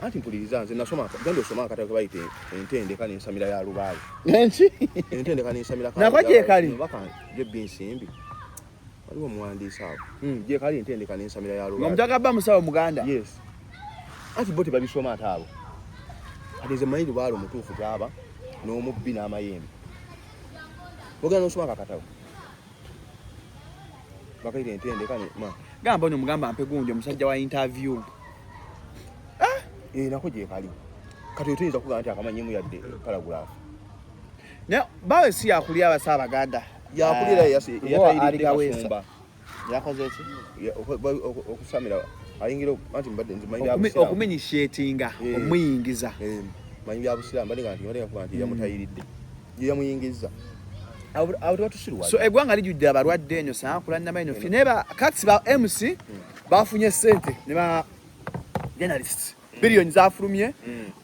Anti mpuliriza nze nasoma gando soma akatako bayite entendeka n'ensamira ya lubaale. Enki? Entendeka n'ensamira ka. Nako gye kali. Baka je binsimbi. Waliwo muwandiisa awo. Je kali entendeka n'ensamira ya lubaale. Ngomutaka ba musawo Muganda. Yes. Anti bote babisoma ataabo. Adeze mayi lubaale omutuufu gyaba n'omubbi n'amayembe. Bogana nosoma akatako. Bakaite entendeka ne ma. Gamba ono mugamba ampe gundi omusajja wa interview. Nako gye kali. Kati otuyinza kugaa nti akamanyimu yadde paragraph. Ne bawe si yakulya Abasabaganda. Yakulira yatayiride Abasumba. Yakoze ki? Okusamira ayingira anti mbadde nzimanyi okumenyishetinga omuyingiza. Manyi bya Busiramu mbadde nga nti kuba nti yamutayiridde. Yamuyingiza. Abo tusiruwa. So eggwanga lijudde abalwadde enyo saakula nnama eno fineba kati ba MC bafunye sente ne ba journalists. Billions afulumye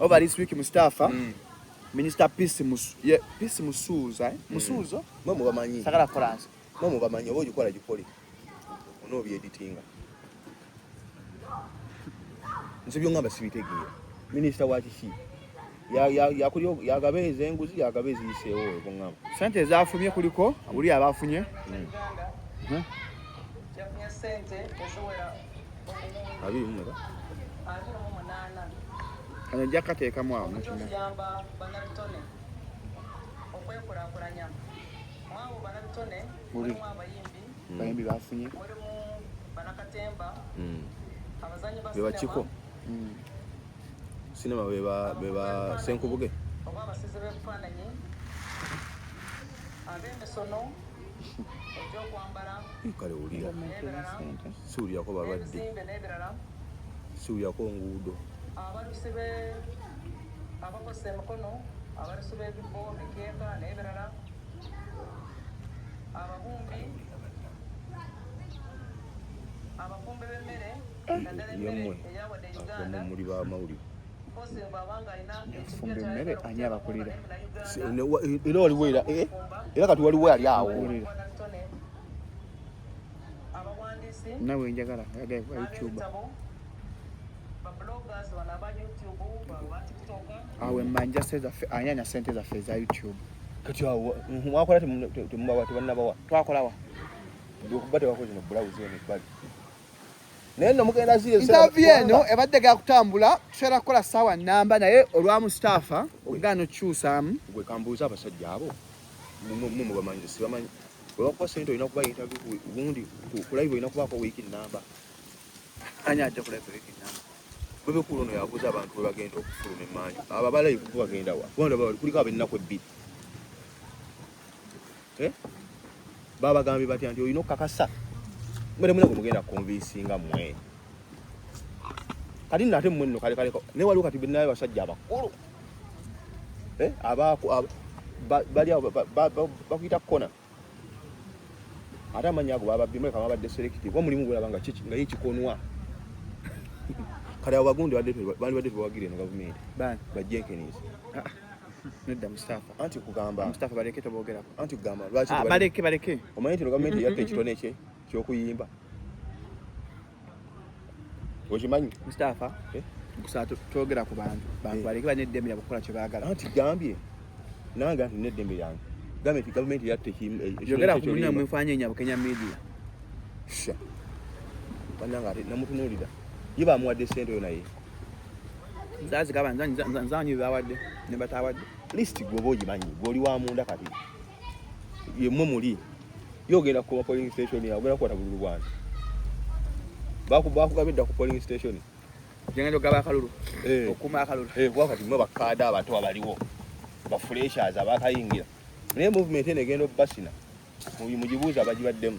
over this week Mustafa Minister Peace Musuza Musuzo mwe bamanyi sakala France mwe bamanyi obo gikola gikole ono bi editinga nze byongamba sibitegeera Minister wa kishi yakulyo yagabeze enguzi yagabeze iseewo ekongamba sente zafulumye kuliko buli abafunye yafunye sente ezowera abiri mmeka Ano jakateekamu awo mukiyamba banabitone okwekulaakulanya mwabo banabitone mulimu abayimbi bayimbi bafunye mulimu banakatemba abazanyi bebakiko sinema beba senkubuge oba abasizi b'ebifaananyi ab'emisono ekyokwambala kale olira siwulirako balwadde n'ebirala siwulirako nguudo abalusi abakozesa emikono abalusi b'ebibbo mikeeka n'ebirala ababumbi abafumbe b'emmere naddala emmere eyawadde Uganda muli bamawulire mposi bw'abanga alina fumbe emmere ani abakulira era waliwo era kati waliwo ali awo abawandiisi nawe njagala YouTube awe manja seza anyanya sente za feza YouTube kati awo mwakola temubawa tebannabawa twakolawa ndikubate wakoze no blouse ne bali neno mugenda zile interview eno ebadde ga kutambula tushera kola sawa namba naye olwa Mustafa ogano chusamu gwe kambuza abasajja abo mumu bamanyi sibamanyi bwakwa sente ina kuba interview gundi ku live ina kuba ko wiki namba anya aje ku live wiki namba bebe kulono yabuza abantu bagenda okufuluma emanyi aba balayi ku bagenda wa bonda bali kuliko abenako ebbiri baba gambi bati anti oyino kakasa mwere muna kumugenda convincinga mwe kati nate mwe no kale ne wali kati binayo basajja abakulu abako bali bakuita kona ata manyago baba bimwe kama badde selective bo mulimu bulabanga chichi nga yikikonwa kale abagundi badde bawagire no government ba Jenkins nedda Mustafa anti kugamba Mustafa baleke tobogera anti kugamba lwaki baleke omanyi no government yatte ekitone kye kyokuyimba okimanyi Mustafa kusatu twogera ku bantu baleke baneddembe yabukola kye baagala anti gambye nange anti neddembe yange government yatte yogera ku munya mwefanye nya Kenya media sha bananga ate namutunulira yiba amuwadde sente yo naye Nzazi kaba nzanyi bawadde ne batawadde. List gwoba ogimanyi gwoli wa munda kati yemmwe muli yogenda ku polling station ogenda kukwata bululu bwange bakugabidda ku polling station Jengendo gaba akalulu okuma akalulu kuba kati mmwe bakkaada abato abaliwo bafreshers abakayingira naye movement eno egenda obbasina mugibuuza abagibaddemu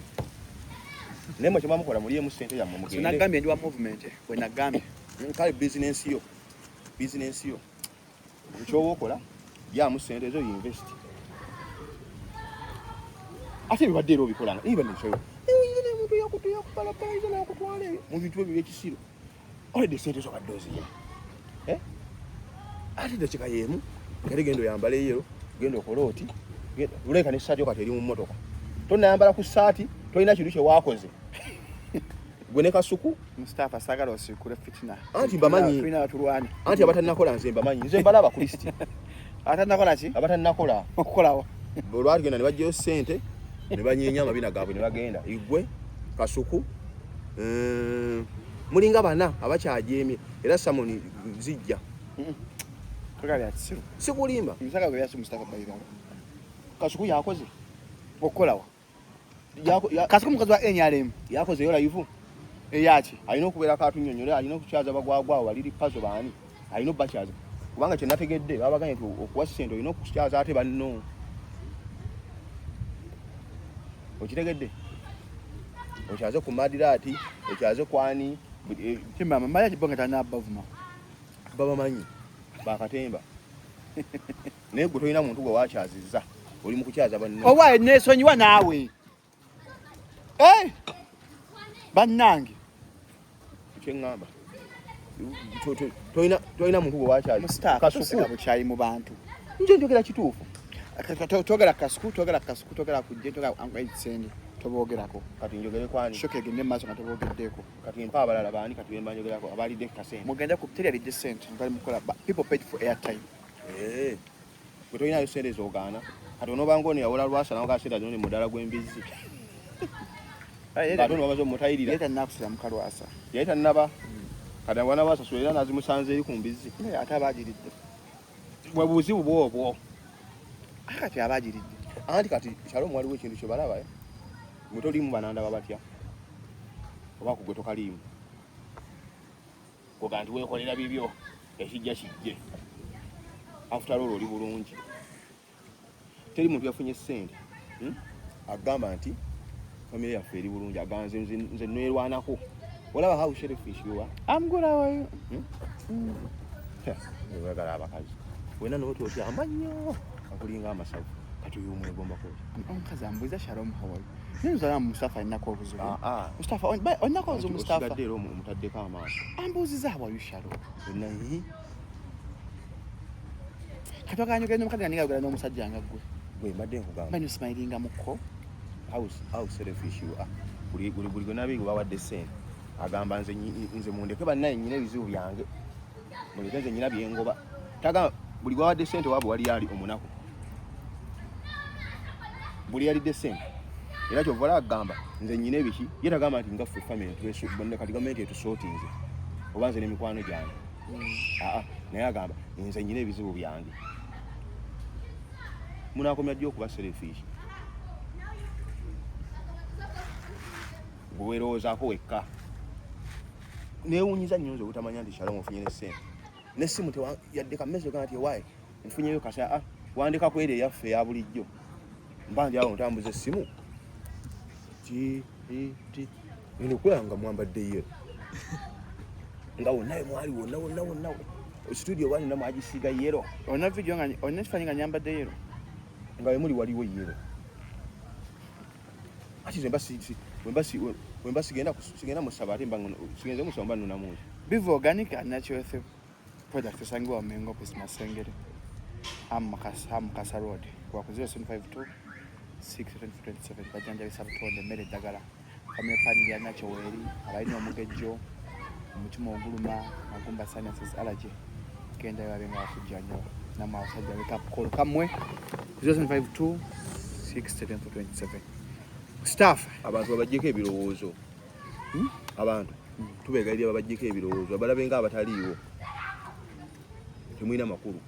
naye mwe kyebamukola muliemu ssente yammwe mugende nagambye ndi wa movement we nagambye kale business yo ekyoba okola yamu ssente ezo invest ate bibadde era obikolanga iba nesoyo muntu yakupalapaliza nakutwala eyo mu bintu ebyo byekisiro olede ssente zo kadde oziyina ate dakika yeemu kale genda oyambala eyero genda okola oti uleka n'essaati yo kati eri mu mmotoka tonayambala ku ssaati tolina kintu kye waakoze gwe ne kasuku Mustafa sagala osikule fitina anti mbamanyi tulina batulwani anti abatannakola nze mbamanyi nze mbala abakristi abatannakola ki abatannakola okukolawo olwatugenda ne bajjayo ssente ne banyeenya amabina gaabwe ne bagenda igwe kasuku mulinga bana abakyajeemye era samoni zijja togali atisiru sikulimba msaka gwe yasu Mustafa bayirawo kasuku yakoze okukolawo kasuku mukazi wa NRM yakoze yo live eyaki alina okubeera katunnyonnyola alina okukyaza bagwagwawo baliri pazo baani alina obbakyaza kubanga kye nategedde babaganye nti okuwa ssente olina okukyaza ate banno okitegedde okyaze ku madiraati okyaze kwani timama maya kibonga tana bavuma babamanyi bakatemba naye gwe tolina muntu gwe wakyazizza oli mu kukyaza banno owaye nesonyiwa naawe bannange kyeŋŋamba tolina muntu gwe wakyaza kasuku bukyayi mu bantu nje njogera kituufu togera kasuku togera kujje togera angaitsende tobogerako kati njogere kwani shokege ne maso ngatobogeddeko kati mpa abalala baani kati bemba njogerako abalidde kasente mugenda ku teri de cent ngali mukola people paid for airtime gwe tolinayo sente zoogaana kati onobanga ono yawola lwasa nawo kasente zino ne muddala gw'embizzi ate ono bamaze omutayirira yeta nakusira mukalwasa yali tannaba kati abwana basasula era nazimusanze eri ku mbizzi ate abagiridde bwe buzibu bwobwo kati abagiridde anti kati kyalo mwaliwo ekintu kye balaba gwe toliimu banandaba batya oba kugwe tokaliimu koga nti weekolera bibyo ekijja kijje after all oli bulungi teri muntu yafunye ssente agamba nti famire yaffe eri bulungi aganze nze nerwanako olaba how shellfish you are amgulawayo oyagala abakazi wena nooti oti amannyo akulinga amasavu kati oyo omwegombako omukazi ambuuza shalom hawaii nenzala Mustafa alinaku obuzibu Mustafa olinaku obuzibu Mustafa osigadde era omutaddeko amaaso ambuuziza hawaii shalom naye kati wakanyogera n'omukazi nga nigayogera n'omusajja nga gwe mbadde nkugamba bani osmilinga mukko how selfish you are buli gwe nabingi bawadde ssente agamba nze mundeke bannaye nyina ebizibu byange muleke nze nyina byengoba tagama buli gwawadde ssente waabwe wali ali omunaku buli yalidde ssente era kyovala agamba nze nyina ebiki ye tagamba nti ngaffe family kati gavumenti etusootinze oba nze n'emikwano gyange naye agamba nze nyina ebizibu byange munaakomya ddi okuba selfish gwe weerowoozaako wekka neewunyiza nnyo nze obutamanya nti Shalom ofunye n'essente n'essimu yadde kammezi ogamba nti ewaaye nfunyeyo kasa wandikako eri eyaffe eya bulijjo mba ndi awo ntambuza essimu eno okulaba nga mwambadde yero nga wonnawe mwali wonna studio wani namwagisiiga yero olina video nga olina ekifaanyi nga nyambadde yero nga wemuli waliwo yero ati nze wemba sigenda musaba ate sigenze musaba mba nunamungi biva organic natural product esangibwa mu Mengo Office Masengere Mukasa Road kwa ku 0752 627 bajjanjabi sabutonde mmere eddagala family pan ya nacho weri abalina omugejjo omutima oguluma magumba sinuses allergy kenda yabenga afujjanyo nama asajja weka call kamwe 0752 627 staff abantu babajjeko ebirowoozo abantu tubeegalira babajjeko ebirowoozo abalabe nga abataliiwo temulina makulu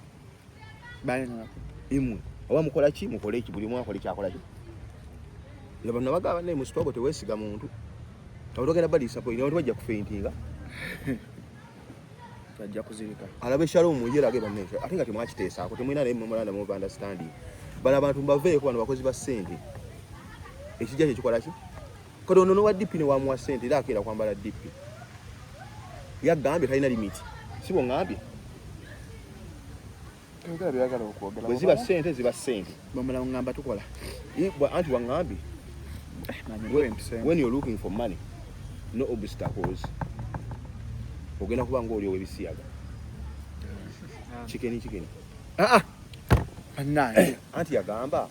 balina imwe oba mukola ki mukole ki buli mwakola kyakola ki era bano bagaba ne Mustafa teweesiga muntu abotogenda bali support ne bajja kufeintinga bajja kuzirika alabe Shalom yera ge banne ate nga temwakiteesa ako temulina ne memorandum of understanding bala abantu baveeko bano bakozi ba sente ekijja kye kikola ki kado ono wa DP ne wa muwa sente era akeera kwambala DP yagambye talina limit sibo ngambye ngala byagala okwogera bwe ziba sente bamala ngamba tukola anti wangambye when you're looking for money no obstacles ogenda kuba ng'oli ow'ebisiyaga chikeni anti yagamba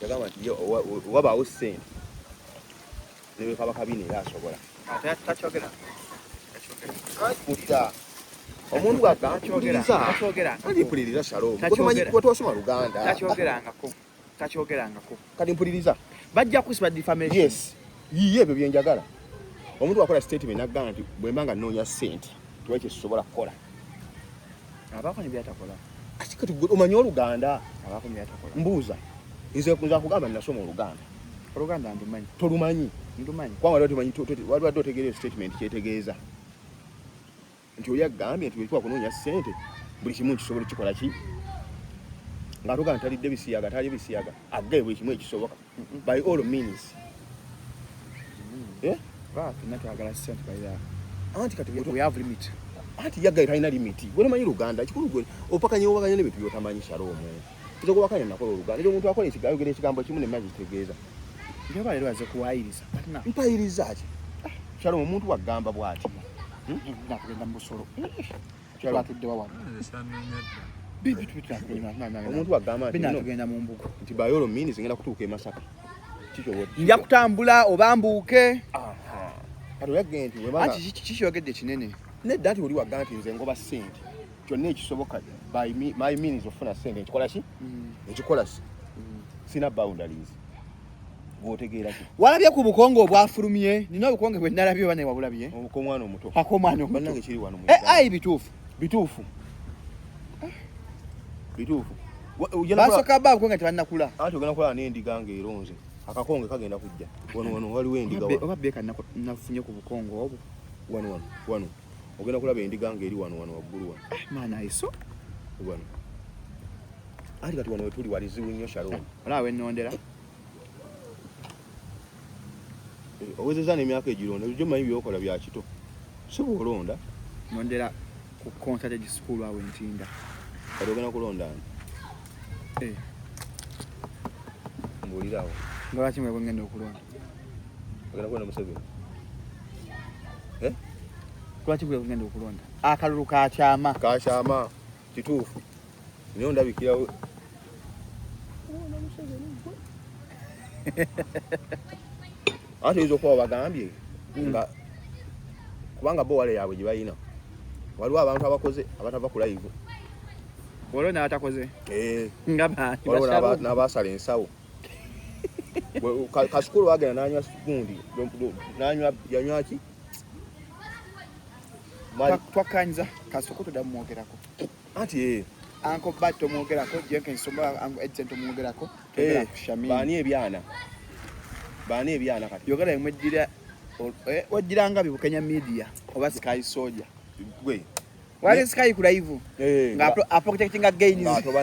nti wabaawo sente nebekabakabine era asobola mpulira omuntu mpuliriza Shalom twasoma Luganda takyogerangako kati mpuliriza bajja kusiba defamation yes yiye ebyo byenjagala omuntu akola statement nagamba nti bwemba nga nnoonya sente tiwaki kisobola kukola abako nebyatakola ati kati omanyi Oluganda abako nebyatakola mbuuza nze kugamba nasoma Oluganda ndumanyi tolumanyi ndumanyi kwanga waliwadde otegeera statement kyetegeeza nti oli agambye nti bwekikuba kunoonya sente buli kimu kisobola kikola ki nga togamba talidde bisiyaga talye bisiyaga agaye buli kimu ekisoboka by all means anti kati we have limit anti yagaye talina limiti bwenomanyi Luganda kikulu gwe opakanye nebintu byotamanyi Shalom nze kubakanya nakola Oluganda era omuntu akola ayogera ekigambo kimu nemmazi kitegeeza njoba leero aze kuwayiriza mpayiriza ki Shalom omuntu wagamba bw'ati nakugenda mu busolo twatudde wawa omuntu wagamba binatugenda mu mbugo nti by all means ngenda kutuuka e Masaka nja kutambula oba mbuuke kati oyagge nti anti kikyogedde kinene nedda nti oli wagamba nti nze ngoba sente kyonna ekisoboka by my means ofuna sente ekikola ki ekikola si sina boundaries bw'otegeera ki walabye ku bukongo obwafulumye nina obukonge bwe nalabye oba ne wabulabye omwana omuto akomwana omuto bannange kiri wano ai bituufu basoka ba bukonge tebannakula anti ogenda kulaba n'endiga ng'eronze akakonge kagenda kujja wano waliwo endiga oba beeka nafunye ku bukongo obwo wano ogenda kulaba endiga ng'eri wano waggulu wano maana iso wano anti kati wano wetuli walizibu nnyo Shalom olaba wennondera owezeza n'emyaka egironda bijjo manyi byokola bya kito si bw'olonda nondera ku consulted school awe ntinda kati ogenda kulonda mbuulirawo nga lwaki mwe bwengenda okulonda ogenda kulonda Museveni lwaki bwe bwengenda okulonda akalulu kakyama kituufu naye ondabikirawo ate oyinza okuba bagambye nga kubanga bo wale yaabwe gye balina waliwo abantu abakoze abatava ku live waliwo n'abatakoze waliwo n'abaasala ensawo kasukulu bagenda n'anywa gundi yanywa ki twakkanyiza kasukulu todda mumwogerako anti anko bat tomwogerako Jenkins Edson tomwogerako baani ebyana kati yogera emweddira wajjiranga bibukenya media oba Sky Soldier gwe wali Sky ku live nga protecting again atoba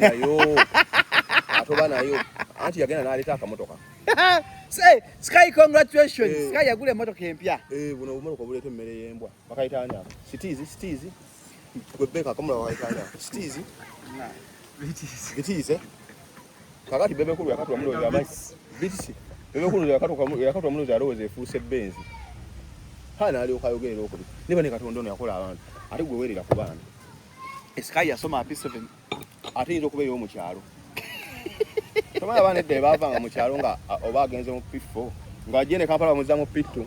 nayo anti yagenda n'aleeta akamotoka say Sky congratulations Sky yagula emotoka empya buno obumotoka buleeta emmere y'embwa bakayitaani ako sitiizi gwe beka akamula bakayitaani ako sitiizi bitiise kakati bebekulu yakatula mulowooza amazzi bitisi bebekulu yakatula mulowooza alowooza efuuse benzi n'alyoka ayogerera okubi niba ne Katonda ono yakola abantu ate gwe weerera ku baana Sky yasoma P7 ate yinza okubeera mu kyalo tomanya abaana edda baavanga mu kyalo nga oba agenze mu P4 ng'ajje ne Kampala bamuzza mu P2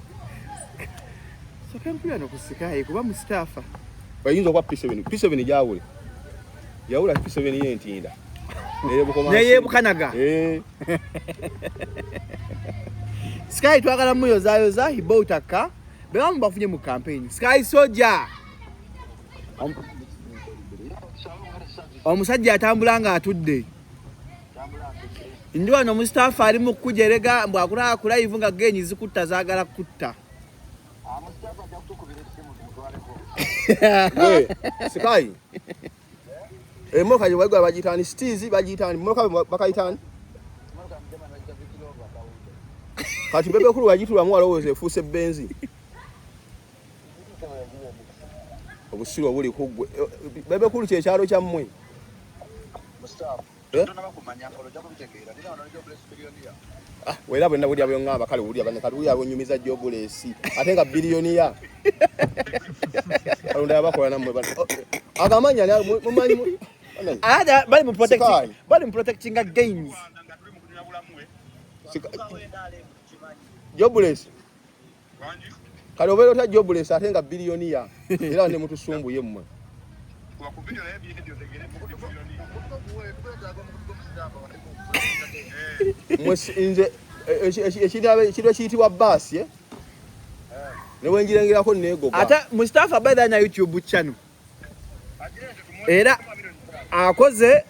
soka mpulira ku Sky kuba Mustafa bayinza okuba P7 gyawule yawula P7 y'entinda neyebukanaga Sky twagala muyozayoza he bought a car bebamu bafunye mu campaign Sky Soldier Omusajja atambula nga atudde. Ndi wano Mustafa ali mu kujerega mbwa akula live nga genyi zikutta zaagala kutta. Mustafa atakukubira simu mutwaleko. We, Sikai. Emoka je wagwa bagitani stizi bagitani moka bakayitani. Kati bebe kulu bagitula mu walowoze fuse benzi. Obusiro obuli kugwe. Bebe kulu kye kyalo kya mmwe. Mustafa. Eh? Tuna bakumanya nkolo jako bitegeera. Nina ono jobless billionaire. Wera bonna buli abyo ngamba kale buli abane kali yabo nyumiza jobless. Ate nga billionaire. Alunda yabakola namwe bana. Agamanya mumanyi Ada bali mu protecting gains. Jobless. Kale obero ta jobless ate nga billionaire. Era ne mutusumbuye mmwe. Nze ekirwa kiyitibwa baasi ne wenjirengerako neegoga. Ate Mustafa by the YouTube channel. Era akoze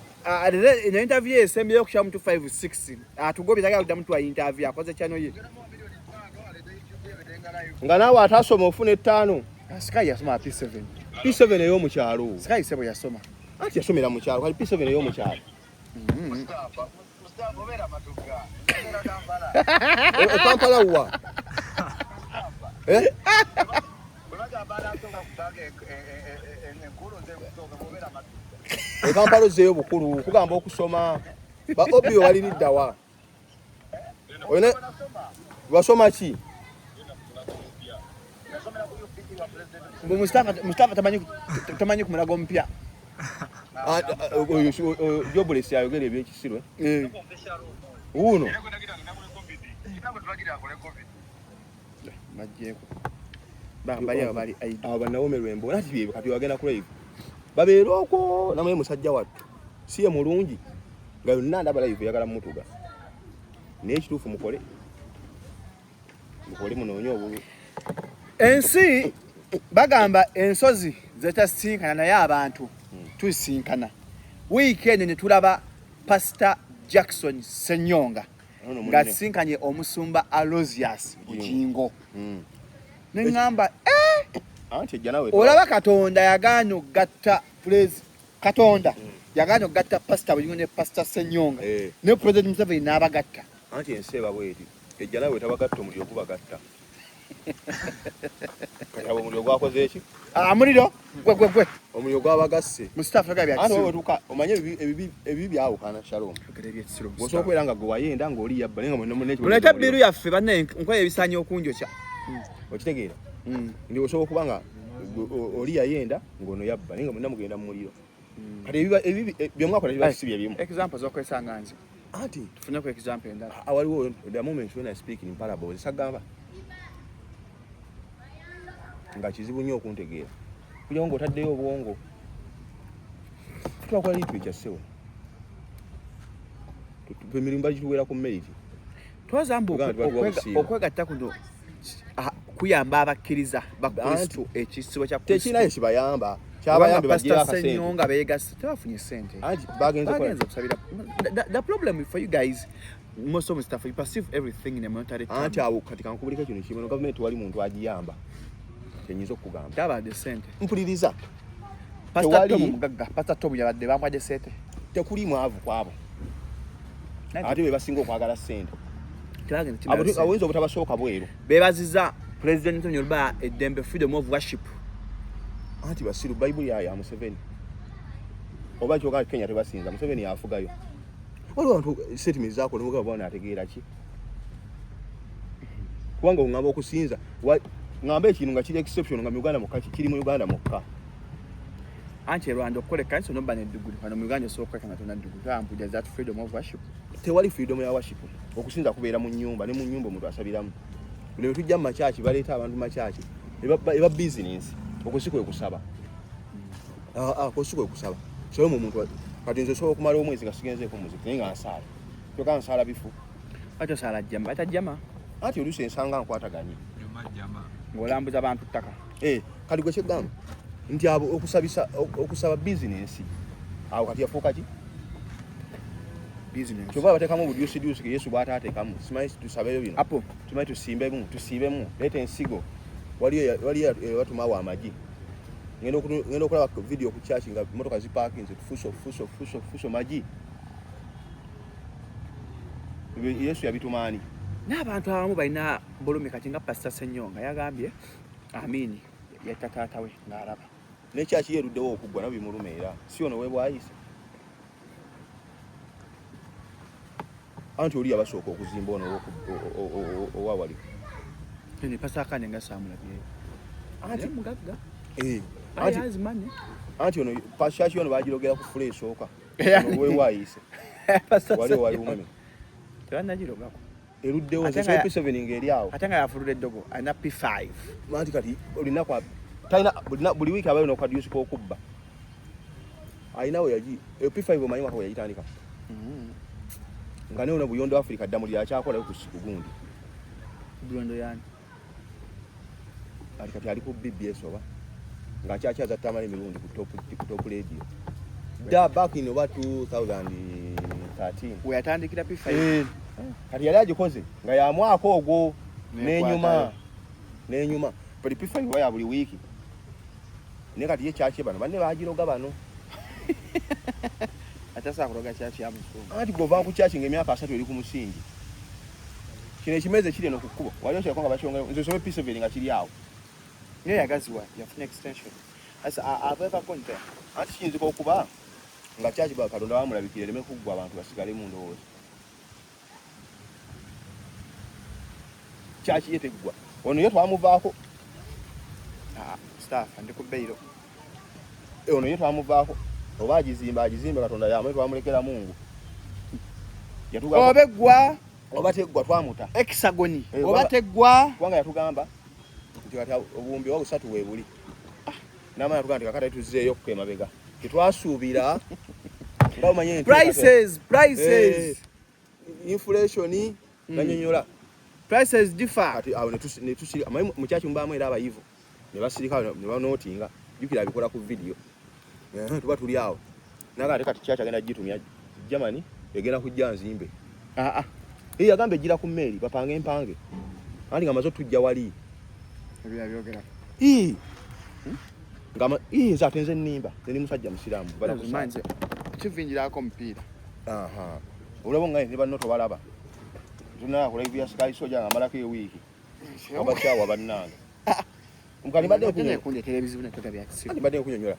ina interview esembe yo kushamu 256 atugobye taka kudamu twa interview akoze channel ye. Nga nawe atasoma ofune 5. Sky yasoma P7. P7 eyo mu kyalo. Sky sebo yasoma. Ati yasomera mu kyalo kali P7 eyo mu kyalo. Mustafa obera matuka. Obera Kampala. Kampala wa. Olaga bala toka kutage enkulu nze kutoka obera matuka. Kampala zeyo bukulu kugamba okusoma. Ba obyo wali liddawa. Oyine wasoma ki? Mustafa tamanyi kumulago mpya. Jobless ayogera ebyekisirwe. Uno. Majeko. Bali aido. Abanaome lwembo nati bibe kati wagenda ku live. Babeera okwo namwe musajja wattu. Siye mulungi. Nga yonna ndaba live yagala mutuga. N'ekituufu mukole. Mukole munoonye obulu. Ensi bagamba ensozi zetasinkana naye abantu tusinkana. Weekend ne tulaba Pastor Jackson Senyonga nga sinkanye omusumba Alozias Bukingo. Nengamba anti jana we. Olaba Katonda yagaano gatta praise Katonda yagaano gatta Pastor Bukingo ne Pastor Senyonga ne President Mustafa n'abagatta. Anti enseba bweti ejjana we tabagatta omuliro kubagatta. Kayabo muliro gwakoze eki? Muliro gwe. Omuliro gwabagasse. Mustafa gabi ati. Ano wetuka omanye ebibi byawo kana Shalom. Osobola kwera nga gwe wayenda ng'oli yabba nenga munne. Muleta biru yaffe banne nkoye ebisanyo okunjokya. Okitegeera? Ndi osobola kubanga oli yayenda ng'ono yabba nenga munne mugenda mu muliro. Kati ebibi byomwakola biba si byebimu. Examples okwesanga nze. Anti tufune ku example endala. Awaliwo the moment when I speak in parables sagamba. Nga kizibu nnyo okuntegeera. Kugira ngo otaddeyo obwongo. Twakola lipi ekyasewo. Emirimba gituweera ku meriti. Twazamba okwegatta kuno kuyamba abakkiriza bakristo ekisibo kya Kristo. Tekina ekibayamba. Kyabayambe bagira akasente. Senyonga beegasa tebafunye sente. Anti bagenze kusabira. The problem for you guys, most of the stuff you perceive everything in a monetary term. Anti awo katika nkubulika kino kimeno government wali muntu agiyamba. Kenyizo kugamba. Taba de sente. Mpuliriza. Pastor Tom yabadde bamwaje sente. Tekuli mwavu kwabo. Ate bebasinga okwagala sente. Awinza obutabasooka bweru. Bebaziza President Antonio Luba eddembe freedom of worship. Anti basiru Bible ya Museveni. Oba kyoka Kenya tebasinza Museveni yafugayo. Waliwo abantu statement zaako nemugaba bwana ategeera ki? Kubanga ngamba okusinza ngamba ekintu nga kiri exception nga mu Uganda mukka kiri mu Uganda mukka. Anti Rwanda okole kanso nomba ne duguli hano mu Uganda so kweka natona duguli kampu ja that freedom of worship. Tewali freedom ya worship. Okusinza kubeera mu nyumba ne mu nyumba omuntu asabiramu. Bino tujja mu machachi baleeta abantu machachi. Eba business okusiko ekusaba. Kusiko ekusaba. So mu muntu kati nzo so kumala omwezi nga sigenze ko muziki nenga ansala. Kyoka ansala bifu. Ato sala jamba atajama. Ati oluse ensanga nkwataganye. Ngolambuza abantu ttaka. Kali gwe kyegamba nti abo okusaba business awo kati yafuuka ki business kyova bateekamu obudyusidyusi Yesu bw'ataateekamu simanyi tusabeyo bino apo tumanyi tusiibemu leeta ensigo waliyo batumaawo amagi ngenda okulaba video ku church nga motoka zipaakinze fuso magi Yesu yabitumaani n'abantu abamu balina bulumi kati nga Pastor Senyonga yagambye amini yatta taata we ng'alaba n'ekyaki yeruddewo okuggwa nabyo bimuluma era si ono weebwayise anti oli yabasooka okuzimba ono owawali ne Pastor Kane nga saamulabyeyo anti mugagga anti ono pashaki ono bagirogera ku fula esooka weewayise wali umeme tebannagirogako eruddewo nze P7 ng'eri awo ate nga yafulula eddogo alina P5 anti kati olinaku talina buli wiiki abayo n'okadyusi k'okubba alinawo yagi P5 omanyi mwaka we yagitandika nga ne ono buyondo Africa ddamuli yakyakolayo ku siku gundi buyondo yani kati ali ku BBS oba ng'akyakyaza tamala emirundi ku top radio dda back in oba 2013 we yatandikira P5 kati yali agikoze nga ya mwaka ogwo n'enyuma buli P5 oba ya buli wiiki naye kati ye kyaki bano banne bagiroga bano atasa kuroga kyaki yamusumba anti gova ku kyaki ng'emyaka 3 eri ku musingi kino ekimeze kiri eno ku kkubo wali okyako nga bakyonga nze sobe P7 nga kiri awo naye yagaziwa yafuna extension ava konte anti kiyinzika okuba nga kyaki Katonda bamulabikira ereme kuggwa abantu basigale mu ndowooza kyaki ye teggwa ono ye twamuvaako staff ndi ku bbeiro ono ye twamuvaako oba agizimbe Katonda yamwe twamulekera Mungu oba eggwa oba teggwa twamuta hexagoni oba teggwa kubanga yatugamba nti kati obuwumbi wa busatu weebuli n'amaanyi atugamba nti kakata tuzzeeyo ku emabega tetwasuubira nga omanye prices inflation ganyonyola prices differ kati awo netusirika amanyi mu kyaki mubaamu era abayivu ne basirika ne banootinga jukira abikola ku video tuba tuli awo nagamba kati kyaki agenda gitumya Germany egenda kujja nzimbe yagamba ejjira ku mmeeri bapange empange anti nga maze tujja wali ebyogera ngama nze nnimba ndi musajja musiraamu manze kivinjirako omupiira olabo nga ne banno tobalaba tunaa ku live ya Sky Soja nga malako ewiiki abakyawa bannange mukali kunde televiziyo natoka bya kisiru andi badde okunyonyola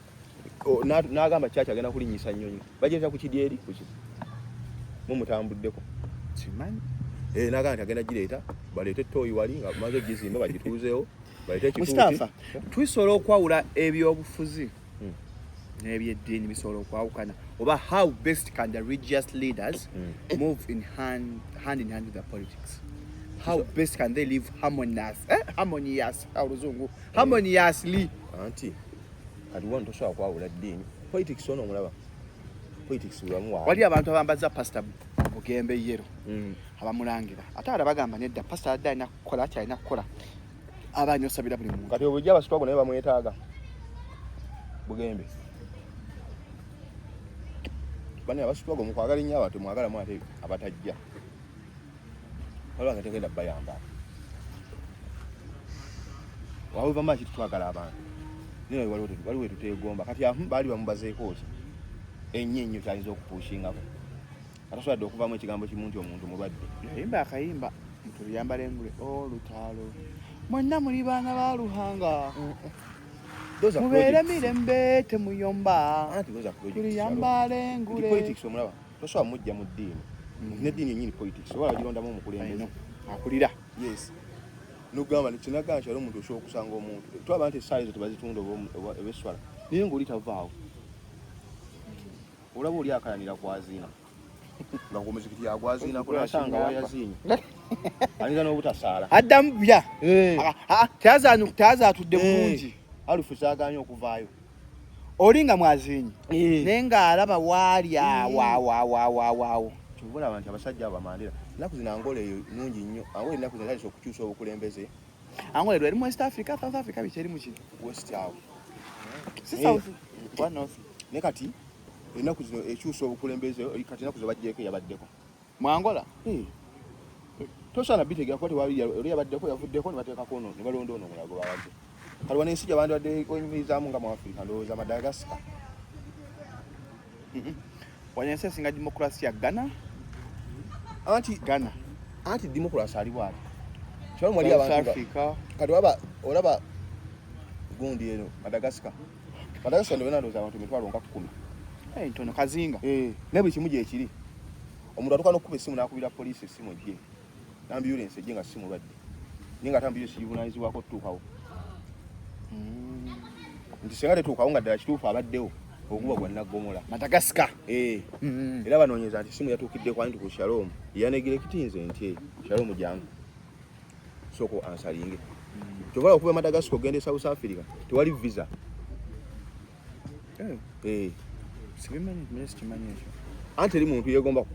n'agamba kyaki agenda kulinyisa nnyonyi bajeeta ku kidyeri kuki mumutambuddeko kimanyi n'agamba nti agenda gireeta baleete tooyi wali nga maze gizimba bagituuzeewo baleete ekikuuti Mustafa tusobola okwawula ebyobufuzi n'ebyeddiini bisobola okwawukana oba how best can the religious leaders move in hand in hand with the politics how best can they live harmoniously anti kati wano tosobola kwawula ddiini politics ono omulaba politics bulamu waawe wali abantu abambaza Pastor Bugembe yero abamulangira ate bagamba nedda Pastor adda alina kukola ati alina kukola abanyi osabira buli muntu kati obujja abasitwago naye bamwetaaga Bugembe bane abasitwago mukwagala nnyo abantu mwagalamu ate abatajja waliwo nga tegenda bayamba wawe bamaki tutwagala abantu naye waliwo tuteegomba kati baali bamubazeeko ki ennyo kyayinza okupuushingako atasobodde okuvamu ekigambo kimu nti omuntu mulwadde yayimba akayimba mutuluyambala engule olutaalo mwenna muli baana ba Luhanga mubeere mirembe temuyomba tuluyambala engule politics omulaba tosobola mujja mu ddiini n'eddiini yennyini politics oba bagirondamu omukulembeze akulira yes nogamba kinagamba kyali omuntu osobola okusanga omuntu twaba nti essaawa ezo tebazitunda ebeswala naye ng'oli tavaawo olaba oli akayanira kwaziina nga ku muzikiti yagwaziina kunasanga wayaziinye ayinza n'obutasaala addamu bya teyazaatudde bulungi alufu saaganye okuvaayo oli nga mwaziinyi naye ng'alaba waali awaawo kyobulaba nti abasajja abamandira ennaku zino Angola eyo nungi nnyo Angola ennaku zino zalisa okukyusa obukulembeze Angola erwa erimu West Africa South Africa bikyerimu kino west awo si south one north ne kati ennaku zino ekyusa obukulembeze kati ennaku zebajjeko yabaddeko mu Angola tosaana bitegera kuba oli yabaddeko yavuddeko ne bateekako ono ne balonda ono omulago babadde kati wano ensi gyabandi badde oyimirizaamu nga mu Afrika ndowooza Madagascar wano ensi esinga demokrasi ya Ghana anti demokrasi ali bwati kyalo mwali abantu Africa kati olaba gundi eno Madagascar ndio ndowooza abantu emitwalo nga 10 ntono kazinga ne buli kimu gyekiri omuntu atuuka n'okkuba essimu n'akubira poliisi essimu ejje n'ambulensi ejje nga ssimu badde naye nga ambulensi givunaanyizibwako tutuukawo nti singa tetuukawo nga ddala kituufu abaddewo oguba gwa naggomola Madagascar era banoonyeza nti essimu yatuukidde kwa nti ku Shalom yanegerekitinze nti Shalom jangu soko ansalinge kyovala okuba Madagascar ogende South Africa tewali visa sibimanyi ekyo anti teri muntu yegomba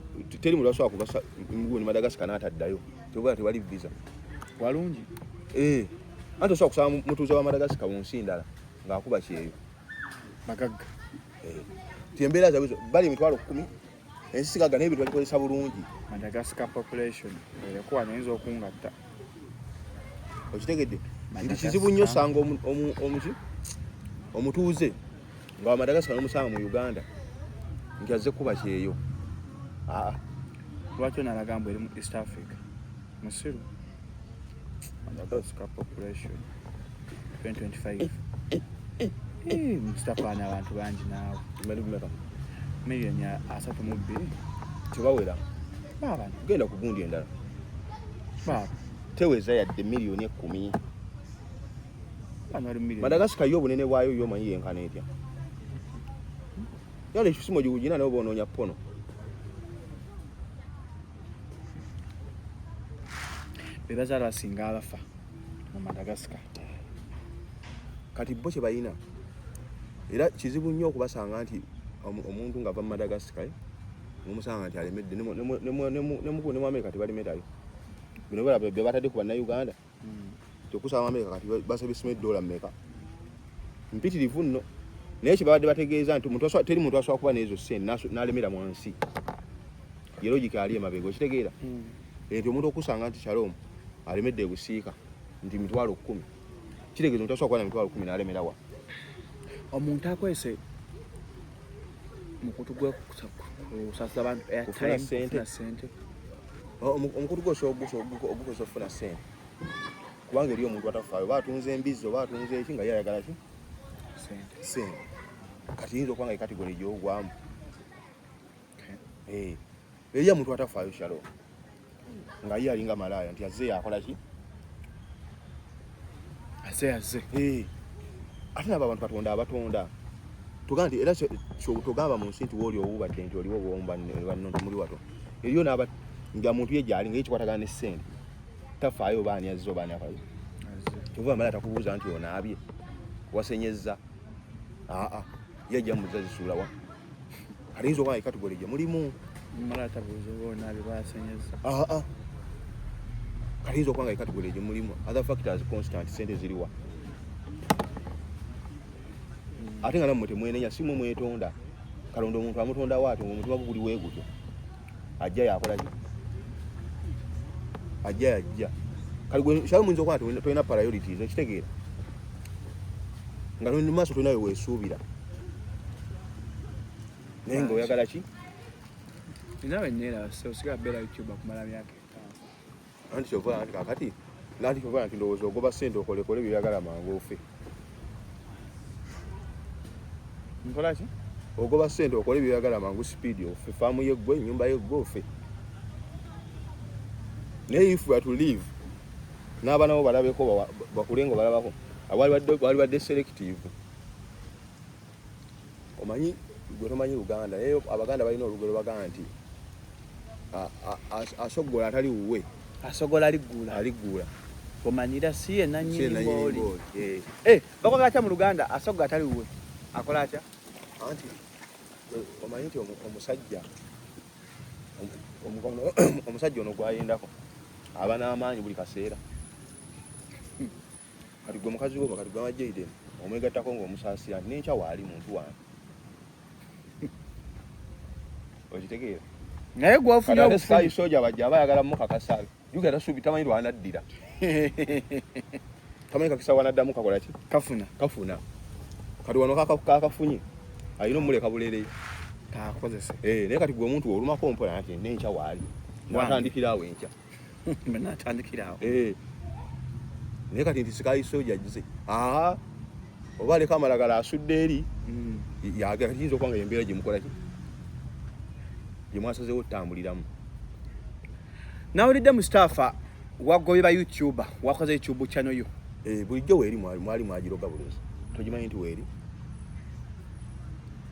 teri muntu asobola kubasa nguni Madagascar n'ataddayo tewali visa walungi anti osobola kusaba mutuuze wa Madagascar mu nsi ndala ng'akuba kyeyo bagagga embeera zaabwe bali emitwalo 10 ensi sigaga n'ebintu babikozesa bulungi Madagascar population erekuwa nayinza okungatta okitegedde nti kizibu nnyo osanga omutuuze nga wa Madagascar n'omusanga mu Uganda nti azze kuba kyeyo lwaki onalagamba eri mu East Africa musiru Madagascar population 2025 Mustafa n'abantu bangi naawe miliyoni 32 tebawera baba genda ku gundi endala baba teweza yadde miliyoni 10 bano miliyoni Madagascar yo obunene bwayo yo manyi yenkana etya yale ekisimo giwugina nawe bonoonya pono bebazaala basinga abafa mu Madagascar kati bo kye balina era kizibu nnyo okubasanga nti omuntu ng'ava mu Madagascar n'omusanga nti alemedde ne mu Amerika tebalemerayo bino bwe batadde ku bannayuganda kyokusaba mu Amerika kati basabye $1 mmeka mpitirivu nno naye kye babadde bategeeza nti teri muntu asobola kuba n'ezo ssente n'alemera mu nsi ye logika ali emabega okitegeera nti omuntu okusanga nti Shalom alemedde ebusiika nti mitwalo 10 kitegeeza omuntu asobola kuba na mitwalo 10 n'alemerawa omuntu akwese mukutu gwe kusasa abantu airtime sente omukutu gw'osobola okufuna ssente kubanga eri omuntu atafaayo batunze embizi oba atunze eki nga yayagala ki ssente kati yinza okubanga ekategole gy'ogwamu eriya muntu atafaayo Shalom nga ye alinga malaaya nti azze yakola ki azze ate nabo abantu Katonda abatonda tugamba nti era togamba mu nsi nti wooli owubadde nti oliwo bwomba banno muli wato eriyo n'aba nga muntu ye gyali nga yekikwatagana n'essente tafaayo baani azze obaani afayo tovuba mala takubuuza nti onaabye wasenyezza yajja muza zisuulawa alinza okubanga ekategole gye mulimu mala tabuuza onaabye basenyezza kalinza okubanga ekategole gye mulimu other factors constant sente ziriwa ate nga nammwe temwenenya si mwe mwetonda kalonda omuntu amutonda waati omutima guguli weegutyo ajja yakola ki ajja kali gwe Shalom muyinza okuba nti tolina priorities ekitegeera nga mu maaso tolinayo weesuubira naye nga oyagala ki nawe neera osigala beera YouTube okumala myaka 5 anti kyovala nti kakati nanti kyovala nti ndowooza ogoba ssente okolekole byeyagala mangu ofe nkola ki ogoba ssente okole byeyagala mangu speed ofe faamu yeggwe ennyumba yeggwe ofe naye if we are to live n'abaana bo balabeko bakulenga balabako wali badde selective omanyi gwe tomanyi Luganda naye Abaganda balina olugero bagamba nti asogola atali wuwe asogola aligguula omanyira si yenna nnyini booli bakola atya mu Luganda asogola atali wuwe akola atya anti omanyi nti omusajja ono gwayendako aba n'amaanyi buli kaseera kati gwe mukazi wo kati gwamajja ite omwegattako ng'omusaasira nti nenkya waali muntu wange okitegeera naye gwofunye kati Sky Soldier bajja bayagala mukakasa yuga tasubi tamanyi lwanaddira tamanyi kakisa wanaddamu kakola ki kafuna kati wano kakafunye alina omuleka bulere kakozese naye kati gwe omuntu olumako mpola nti n'enkya waali natandikiraawo enkya natandikiraawo naye kati nti Sky Soldier agize oba aleka amalagala asudde eri yagera kiyinza okuba nga embeera gyemukola ki gyemwasazeewo otambuliramu. Nawulidde Mustafa wagobe ba YouTuber wakoze YouTube channel yo bulijjo weeri mwali mwagiroga bulungi togimanyi nti weeri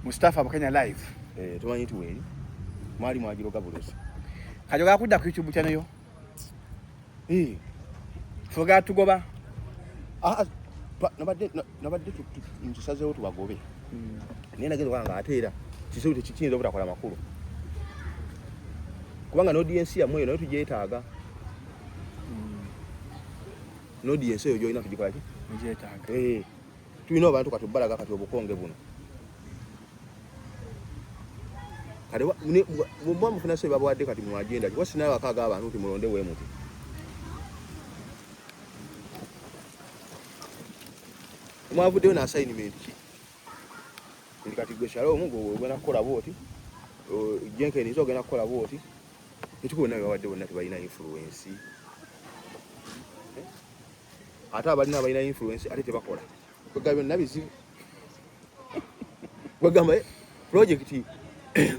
Mustafa Bukenya live tomanyi nti weeri mwali mwagiroga bulungi kajoga kudda ku YouTube channel yo fuga tugoba nabadde ntusazeewo tubagobe naye nagenda okubanga ate era kisobo tekiyinza obutakola makulu kubanga n'audiensi yamwe eyo nayo tugyetaaga n'audiensi eyo gyolina tugikola ki tulina abantu kati obbalaga kati obukonge buno kati bwemuba mufuna so babawadde kati mu agenda wasinayo akaaga abantu nti mulonde we muti mwavuddeyo na assignment ki ndi kati gwe Shalom ogenda kukola bwoti Jenkins ogenda kukola bwoti ekikubo nawe bawadde bonna tebalina influence ate abalina balina influence ate tebakola kwegamba byonna bizibu kwegamba project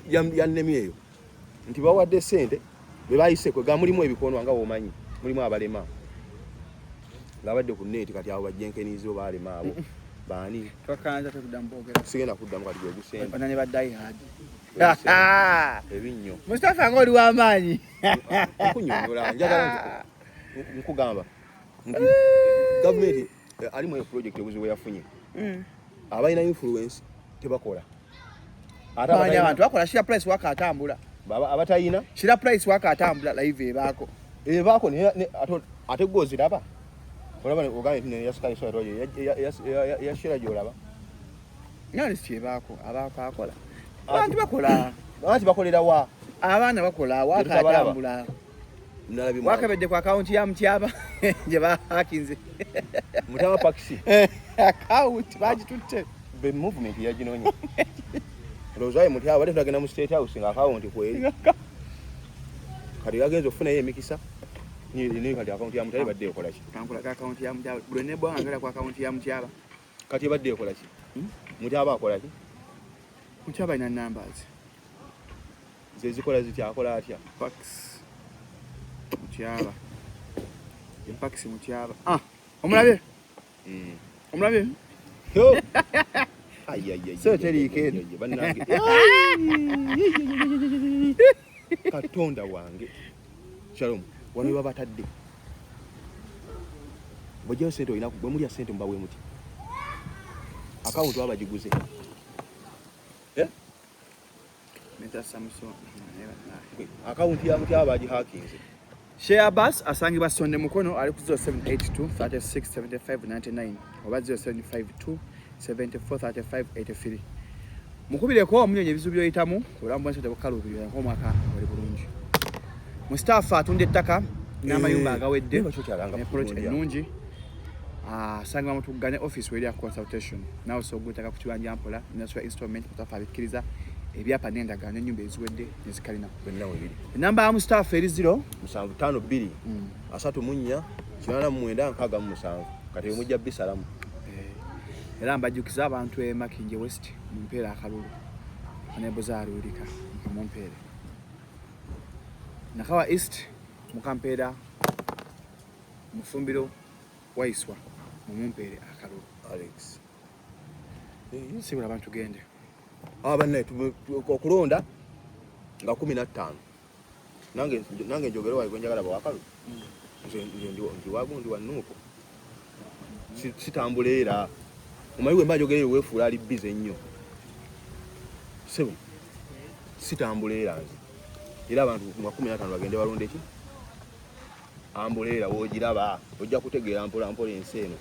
yannemi eyo nti bawadde ssente bwe bayise kwegamba mulimu ebikono nga womanyi mulimu abalema ngabadde ku neti kati abo bajenkenizo balema abo bani twakanza tekudambogera sigenda kuddamu kati gwe gusemba banane badai hadi ebinyo Mustafa ngoli wa maanyi kunyonyola njagala nkugamba government ali mu project obuzibu yafunye abalina influence tebakola ate abantu bakola share price waka atambula abatayina share price waka atambula live ebaako ate goziraba olaba ogambye nti ya Sky Soldier ya shira gyolaba nani si abaako akola abantu bakola abati bakolera wa abaana bakola waka atambula wakabedde ku account ya Mutyaba gye bahakinze Mutyaba Paxi account bagitutte be movement ya ginonye Rozayi Mutyaba bali tulagenda mu State House nga account kweri kati yagenze ofuna ye mikisa ni kati account ya Mutyaba badde ekola ki kankola ka account ya Mutyaba bwe ne bwa ngala ku account ya Mutyaba kati badde ekola ki Mutyaba akola ki Mutyaba ina numbers zezikola zitya akola atya fax Mutyaba fax Mutyaba omulabe omulabe yo so terikedo bannange Katonda wange Shalom wano babatadde bojja sente olina bwe mulya sente mbawe muti account abagiguze meta Samsung account ya Mutyaba agihakinze share bus asangibwa Sonde Mukono ali ku 0782 36 75 99 oba 0752 743583 mukubireko omunyonyi ebizu byoyitamu olambwa nsote bukalubirira nk'omwaka oli bulungi Mustafa atunda ettaka n'amayumba agawedde ne project ennungi asangibwa mutugane office weri ya consultation nawe sogula ettaka ku kibanja Mpola industrial installment Mustafa abikkiriza ebyapa n'endagaano ennyumba eziwedde nezikalina enamba ya Mustafa eri 075 34 89 kati mujja bisalamu era mbajjukiza abantu e Makinje West mu mpeera akalulu anebozaalulika mu mpeere Nakawa East mu kampeera mu Fumbiro Waiswa mu mpeere akalulu Alex sibula abantu gende abanne okulonda nga 15 nange njogera wayi kwenjagala bawakalu ndi wagundi wanuko sitambulera omayiwe mbajogere wefuula ali bize nnyo sebo sitambulera era abantu mu 15 bagende balonde ki ambulera wogiraba ojja kutegeera mpola ensi eno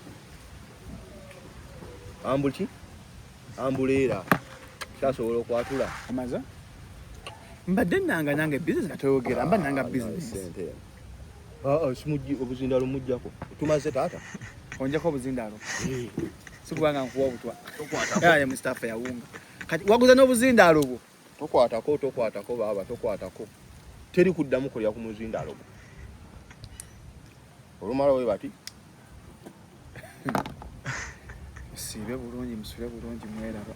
ambulera kyasobola okwatula amaza mbadde nanga nange business katoyogera mba nanga business sente simujji obuzindalo mujjako tumaze taata onjako obuzindalo sikubanga nkuwa obutwa ya Mustafa yawunga kati waguza n'obuzindalo bwo tokwatako baba tokwatako teri kuddamu kulya ku muzindalo gwo olumala we bati musiibe bulungi musule bulungi mweraba